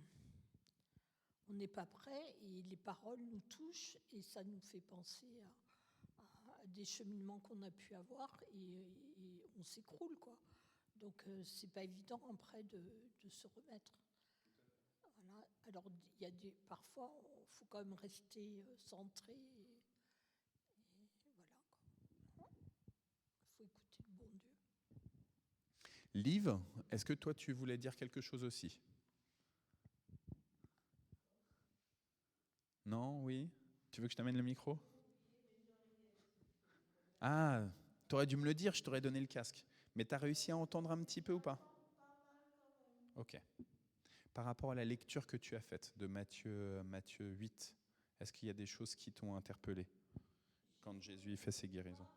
on n'est pas prêt et les paroles nous touchent et ça nous fait penser à des cheminements qu'on a pu avoir et on s'écroule, quoi. Donc c'est pas évident après de se remettre. Voilà. Alors il y a parfois il faut quand même rester centré et voilà, quoi. Il faut écouter le bon Dieu. Liv, est-ce que toi tu voulais dire quelque chose aussi? Non, oui? Tu veux que je t'amène le micro? Ah, t'aurais dû me le dire, je t'aurais donné le casque. Mais t'as réussi à entendre un petit peu ou pas? Ok. Par rapport à la lecture que tu as faite de Matthieu 8, est-ce qu'il y a des choses qui t'ont interpellé quand Jésus fait ses guérisons?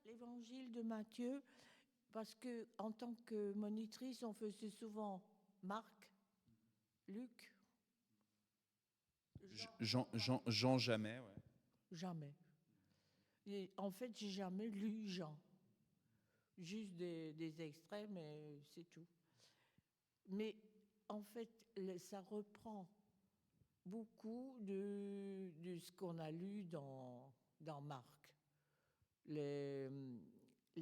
L'évangile de Matthieu, parce que en tant que monitrice, on faisait souvent Marc, Luc, Jean jamais, ouais. jamais. Et en fait, j'ai jamais lu Jean. Juste des extraits, mais c'est tout. Mais en fait, ça reprend beaucoup de ce qu'on a lu dans Marc. Les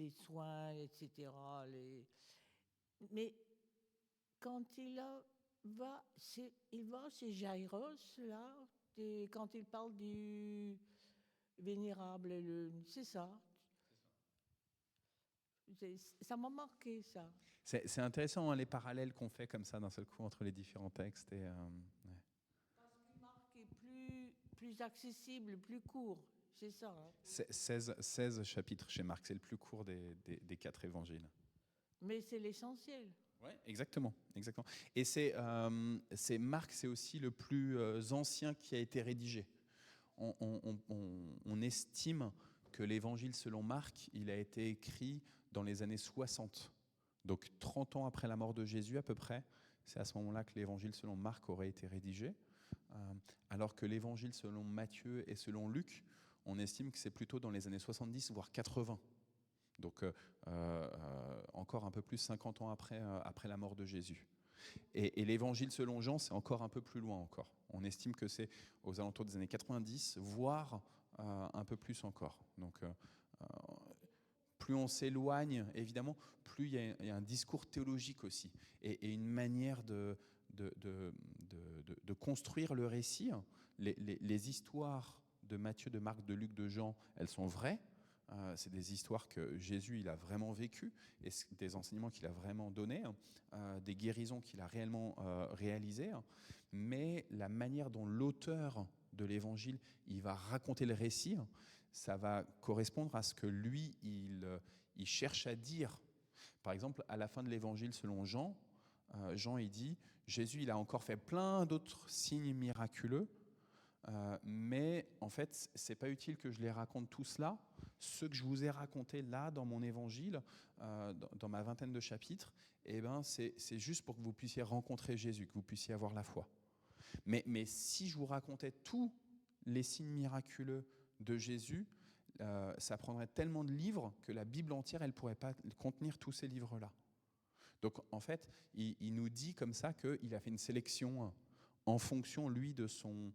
soins, etc. Mais quand il va chez Jaïros, là, quand il parle du vénérable, c'est ça. Ça m'a marqué, ça. C'est intéressant, hein, les parallèles qu'on fait comme ça d'un seul coup entre les différents textes. Ouais. Parce que Marc est plus accessible, plus court, c'est ça. Hein. 16 chapitres chez Marc, c'est le plus court des 4 évangiles. Mais c'est l'essentiel. Oui, exactement. Et c'est Marc, c'est aussi le plus ancien qui a été rédigé. On estime que l'évangile selon Marc, il a été écrit dans les années 60. Donc 30 ans après la mort de Jésus à peu près, c'est à ce moment-là que l'évangile selon Marc aurait été rédigé. Alors que l'évangile selon Matthieu et selon Luc, on estime que c'est plutôt dans les années 70, voire 80. Donc encore un peu plus 50 ans après la mort de Jésus. Et l'évangile selon Jean, c'est encore un peu plus loin encore. On estime que c'est aux alentours des années 90, voire un peu plus encore. Donc plus on s'éloigne, évidemment, plus il y a un discours théologique aussi, et une manière de construire le récit. Les histoires de Matthieu, de Marc, de Luc, de Jean, elles sont vraies. C'est des histoires que Jésus il a vraiment vécues, et des enseignements qu'il a vraiment donnés, des guérisons qu'il a réellement réalisées. Mais la manière dont l'auteur de l'évangile il va raconter le récit, ça va correspondre à ce que lui il cherche à dire. Par exemple, à la fin de l'évangile selon Jean, Jean il dit Jésus il a encore fait plein d'autres signes miraculeux. Mais en fait, c'est pas utile que je les raconte tous là. Ceux que je vous ai racontés là dans mon évangile, dans ma 20aine de chapitres, eh ben, c'est juste pour que vous puissiez rencontrer Jésus, que vous puissiez avoir la foi. Mais si je vous racontais tous les signes miraculeux de Jésus, ça prendrait tellement de livres que la Bible entière, elle pourrait pas contenir tous ces livres-là. Donc en fait, il nous dit comme ça qu'il a fait une sélection en fonction, lui, de son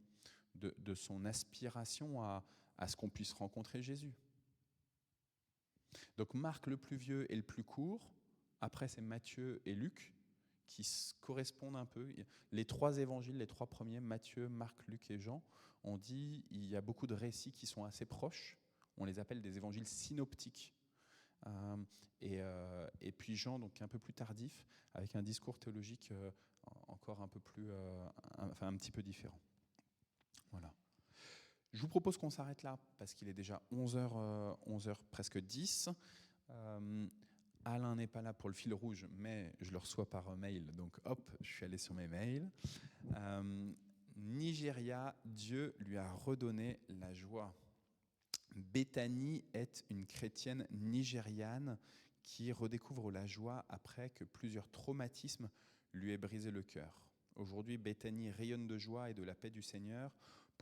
aspiration à ce qu'on puisse rencontrer Jésus. Donc Marc le plus vieux et le plus court, après c'est Matthieu et Luc, qui correspondent un peu. Les 3 évangiles, les 3 premiers, Matthieu, Marc, Luc et Jean, on dit il y a beaucoup de récits qui sont assez proches, on les appelle des évangiles synoptiques. Et puis Jean, donc un peu plus tardif, avec un discours théologique encore un peu plus, un petit peu différent. Voilà. Je vous propose qu'on s'arrête là, parce qu'il est déjà 11h presque 10. Alain n'est pas là pour le fil rouge, mais je le reçois par mail, donc hop, je suis allé sur mes mails. Nigeria, Dieu lui a redonné la joie. Bethany est une chrétienne nigériane qui redécouvre la joie après que plusieurs traumatismes lui aient brisé le cœur. Aujourd'hui, Bethany rayonne de joie et de la paix du Seigneur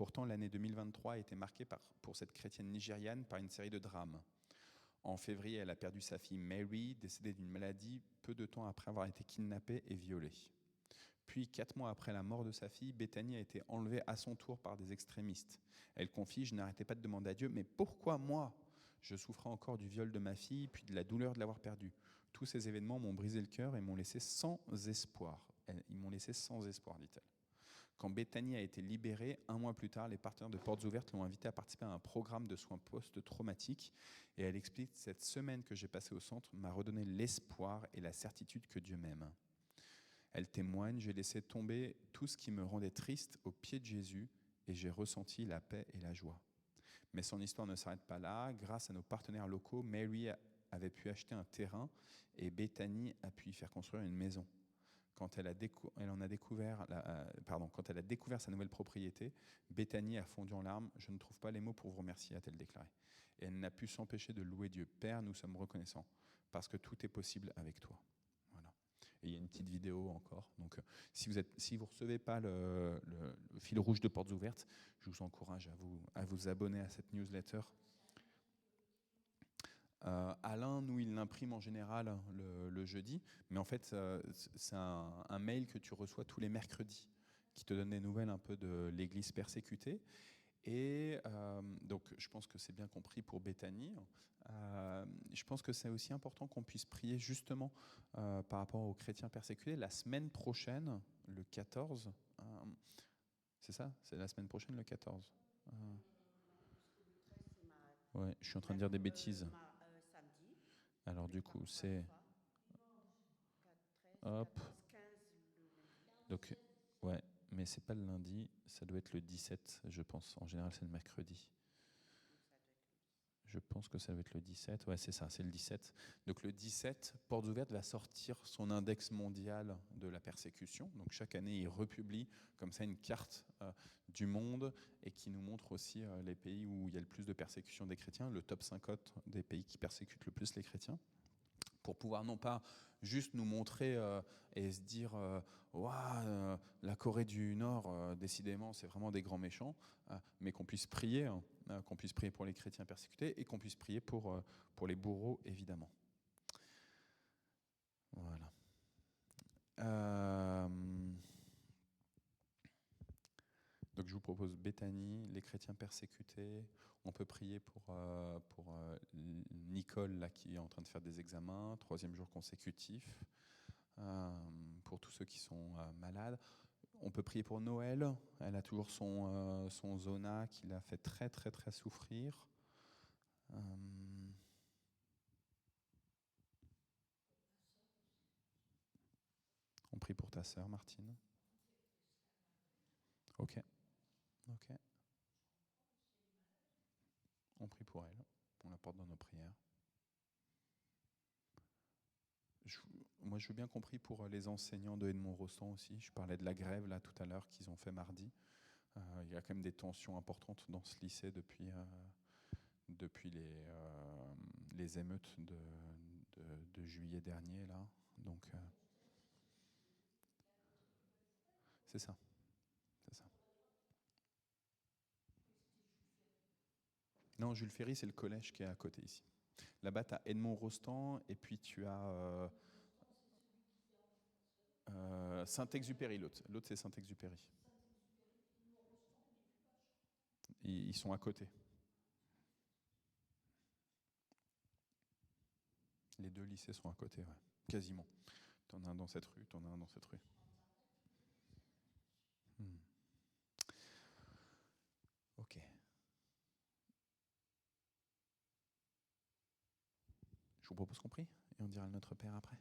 Pourtant, l'année 2023 a été marquée pour cette chrétienne nigériane par une série de drames. En février, elle a perdu sa fille Mary, décédée d'une maladie peu de temps après avoir été kidnappée et violée. Puis, 4 mois après la mort de sa fille, Bethany a été enlevée à son tour par des extrémistes. Elle confie: je n'arrêtais pas de demander à Dieu, mais pourquoi moi? Je souffrais encore du viol de ma fille, puis de la douleur de l'avoir perdue. Tous ces événements m'ont brisé le cœur et m'ont laissé sans espoir. Ils m'ont laissé sans espoir, dit-elle. Quand Bethany a été libérée, 1 mois plus tard, les partenaires de Portes Ouvertes l'ont invitée à participer à un programme de soins post-traumatiques. Et elle explique: cette semaine que j'ai passée au centre m'a redonné l'espoir et la certitude que Dieu m'aime. Elle témoigne: j'ai laissé tomber tout ce qui me rendait triste aux pieds de Jésus et j'ai ressenti la paix et la joie. Mais son histoire ne s'arrête pas là. Grâce à nos partenaires locaux, Mary avait pu acheter un terrain et Bethany a pu y faire construire une maison. Quand elle a découvert sa nouvelle propriété, Bethany a fondu en larmes. « Je ne trouve pas les mots pour vous remercier », a-t-elle déclaré. Et elle n'a pu s'empêcher de louer Dieu. « Père, nous sommes reconnaissants parce que tout est possible avec toi. » Voilà. Et il y a une petite vidéo encore. Donc, si vous ne recevez pas le fil rouge de Portes Ouvertes, je vous encourage à vous abonner à cette newsletter. Alain, nous, il l'imprime en général le jeudi, mais en fait, c'est un mail que tu reçois tous les mercredis qui te donne des nouvelles un peu de l'Église persécutée. Et donc, je pense que c'est bien compris pour Bethany. Je pense que c'est aussi important qu'on puisse prier justement par rapport aux chrétiens persécutés. La semaine prochaine, le 14, c'est ça? C'est la semaine prochaine, le 14. Ouais, je suis en train de dire des bêtises. Alors du coup, c'est... Hop. Donc, ouais, mais c'est pas le lundi, ça doit être le 17, je pense. En général, c'est le mercredi. Je pense que ça doit être le 17. Ouais, c'est ça, c'est le 17. Donc le 17, Portes Ouvertes va sortir son index mondial de la persécution. Donc chaque année, il republie comme ça une carte du monde et qui nous montre aussi les pays où il y a le plus de persécution des chrétiens, le top 50 des pays qui persécutent le plus les chrétiens, pour pouvoir non pas juste nous montrer et se dire waouh, la Corée du Nord, décidément, c'est vraiment des grands méchants, mais qu'on puisse prier pour les chrétiens persécutés et qu'on puisse prier pour les bourreaux, évidemment. Voilà. Donc je vous propose Bethany, les chrétiens persécutés. On peut prier pour Nicole là, qui est en train de faire des examens, 3e jour consécutif, pour tous ceux qui sont malades. On peut prier pour Noël. Elle a toujours son zona qui l'a fait très très très souffrir. On prie pour ta sœur Martine. Ok. On prie pour elle. On la porte dans nos prières. Moi, je veux bien compris pour les enseignants de Edmond-Rostand aussi. Je parlais de la grève là tout à l'heure qu'ils ont fait mardi. Il y a quand même des tensions importantes dans ce lycée depuis les émeutes de juillet dernier là. Donc c'est ça. Non, Jules Ferry, c'est le collège qui est à côté ici. Là-bas, tu as Edmond-Rostand et puis tu as Saint-Exupéry, l'autre. L'autre, c'est Saint-Exupéry. Ils sont à côté. Les 2 lycées sont à côté, ouais. Quasiment. T'en as un dans cette rue, t'en as un dans cette rue. Ok. Je vous propose qu'on prie et on dira le Notre Père après.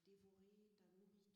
Dévorer ta nourriture spirituelle,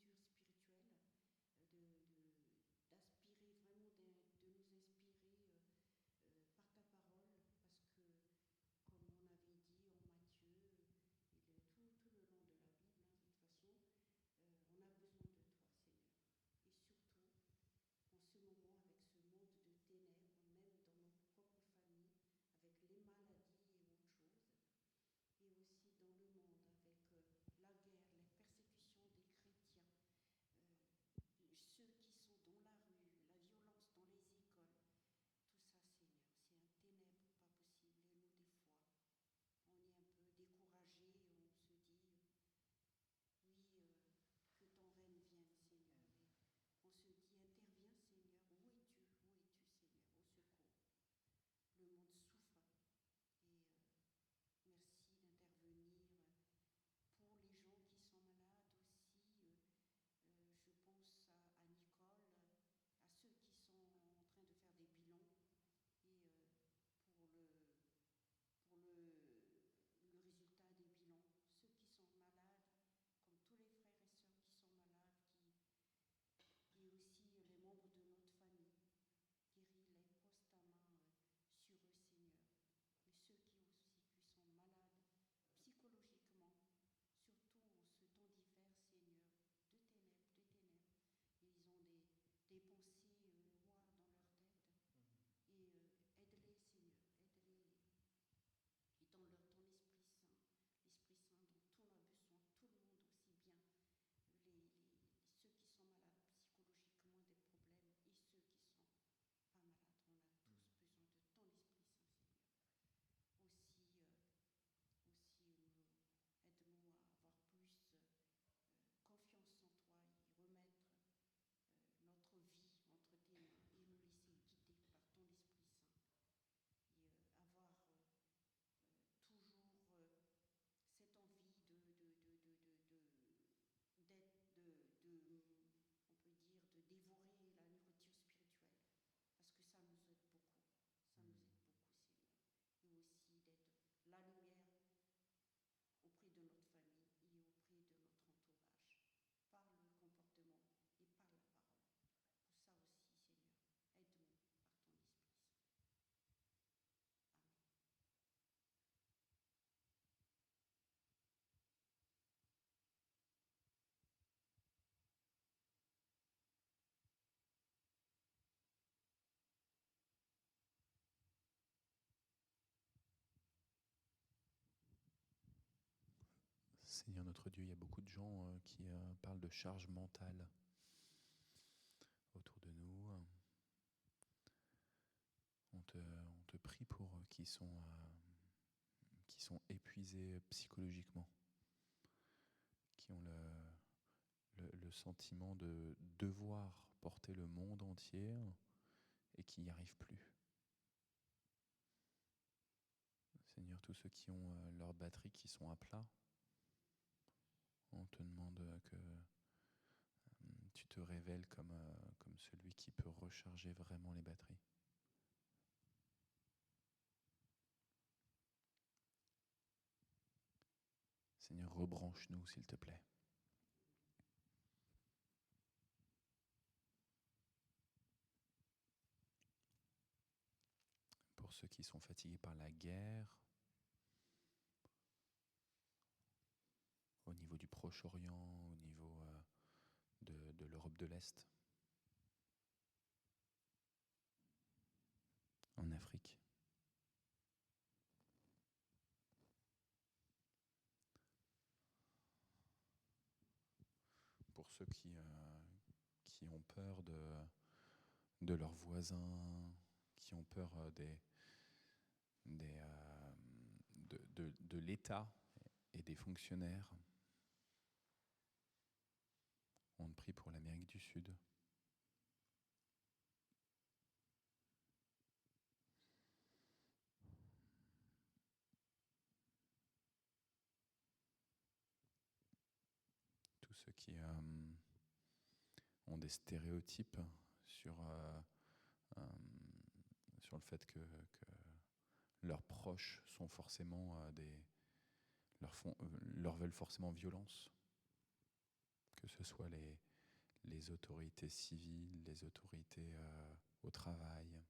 Seigneur notre Dieu, il y a beaucoup de gens qui parlent de charge mentale autour de nous. On te prie pour qui sont épuisés psychologiquement, qui ont le sentiment de devoir porter le monde entier et qui n'y arrivent plus. Seigneur, tous ceux qui ont leurs batteries qui sont à plat, on te demande que tu te révèles comme celui qui peut recharger vraiment les batteries. Seigneur, rebranche-nous, s'il te plaît. Pour ceux qui sont fatigués par la guerre, au niveau du Proche-Orient, au niveau de l'Europe de l'Est, en Afrique. Pour ceux qui ont peur de leurs voisins, qui ont peur de l'État et des fonctionnaires. On prie pour l'Amérique du Sud. Tous ceux qui ont des stéréotypes sur le fait que leurs proches sont forcément leur veulent forcément violence, que ce soit les autorités civiles, les autorités au travail.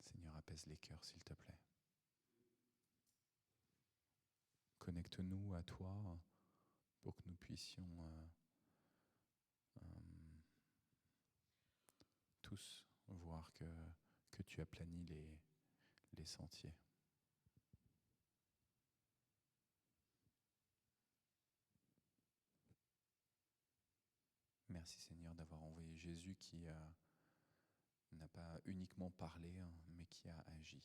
Seigneur, apaise les cœurs, s'il te plaît. Connecte-nous à toi pour que nous puissions tous voir que tu aplanis les sentiers. Merci Seigneur d'avoir envoyé Jésus qui n'a pas uniquement parlé, mais qui a agi.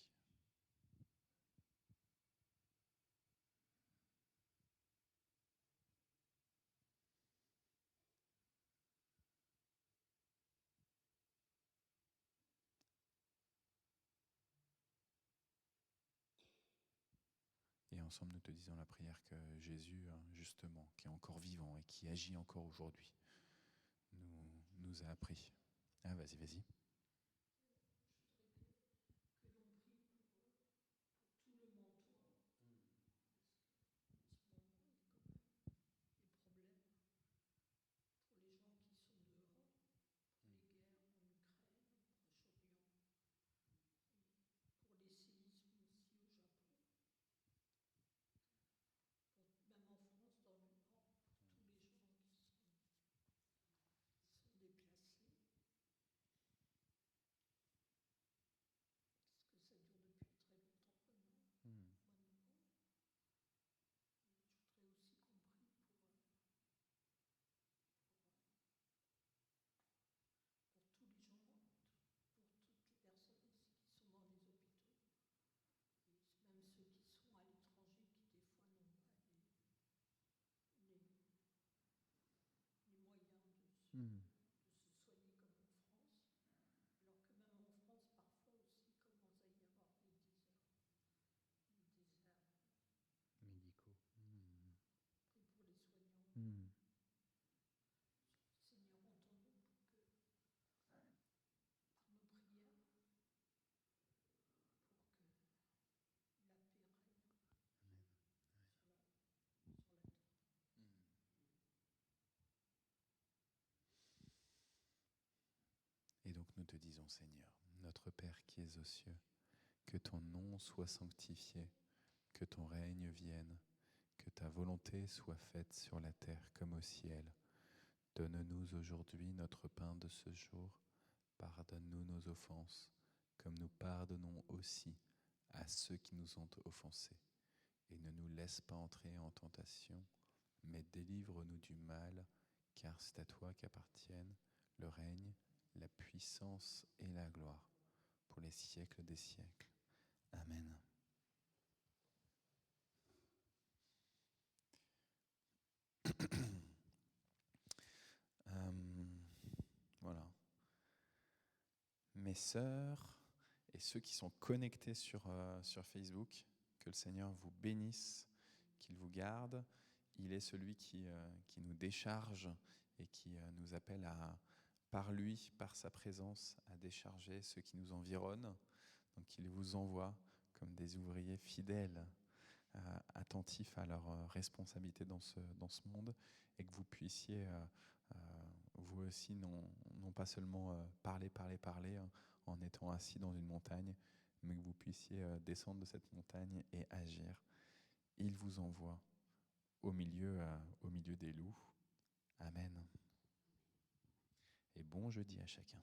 Et ensemble, nous te disons la prière que Jésus, justement, qui est encore vivant et qui agit encore aujourd'hui, nous a appris. Ah, vas-y. Médicaux. Et donc nous te disons, Seigneur, notre Père qui es aux cieux, que ton nom soit sanctifié, que ton règne vienne, que ta volonté soit faite sur la terre comme au ciel. Donne-nous aujourd'hui notre pain de ce jour. Pardonne-nous nos offenses, comme nous pardonnons aussi à ceux qui nous ont offensés. Et ne nous laisse pas entrer en tentation, mais délivre-nous du mal, car c'est à toi qu'appartiennent le règne, la puissance et la gloire, pour les siècles des siècles. Amen. Voilà. Mes sœurs et ceux qui sont connectés sur Facebook, que le Seigneur vous bénisse, qu'il vous garde. Il est celui qui nous décharge et qui nous appelle par lui, par sa présence, à décharger ceux qui nous environnent. Donc il vous envoie comme des ouvriers fidèles, attentifs à leurs responsabilités dans ce monde, et que vous puissiez, vous aussi, non pas seulement parler, hein, en étant assis dans une montagne, mais que vous puissiez descendre de cette montagne et agir. Il vous envoie au milieu des loups. Amen. Et bon jeudi à chacun.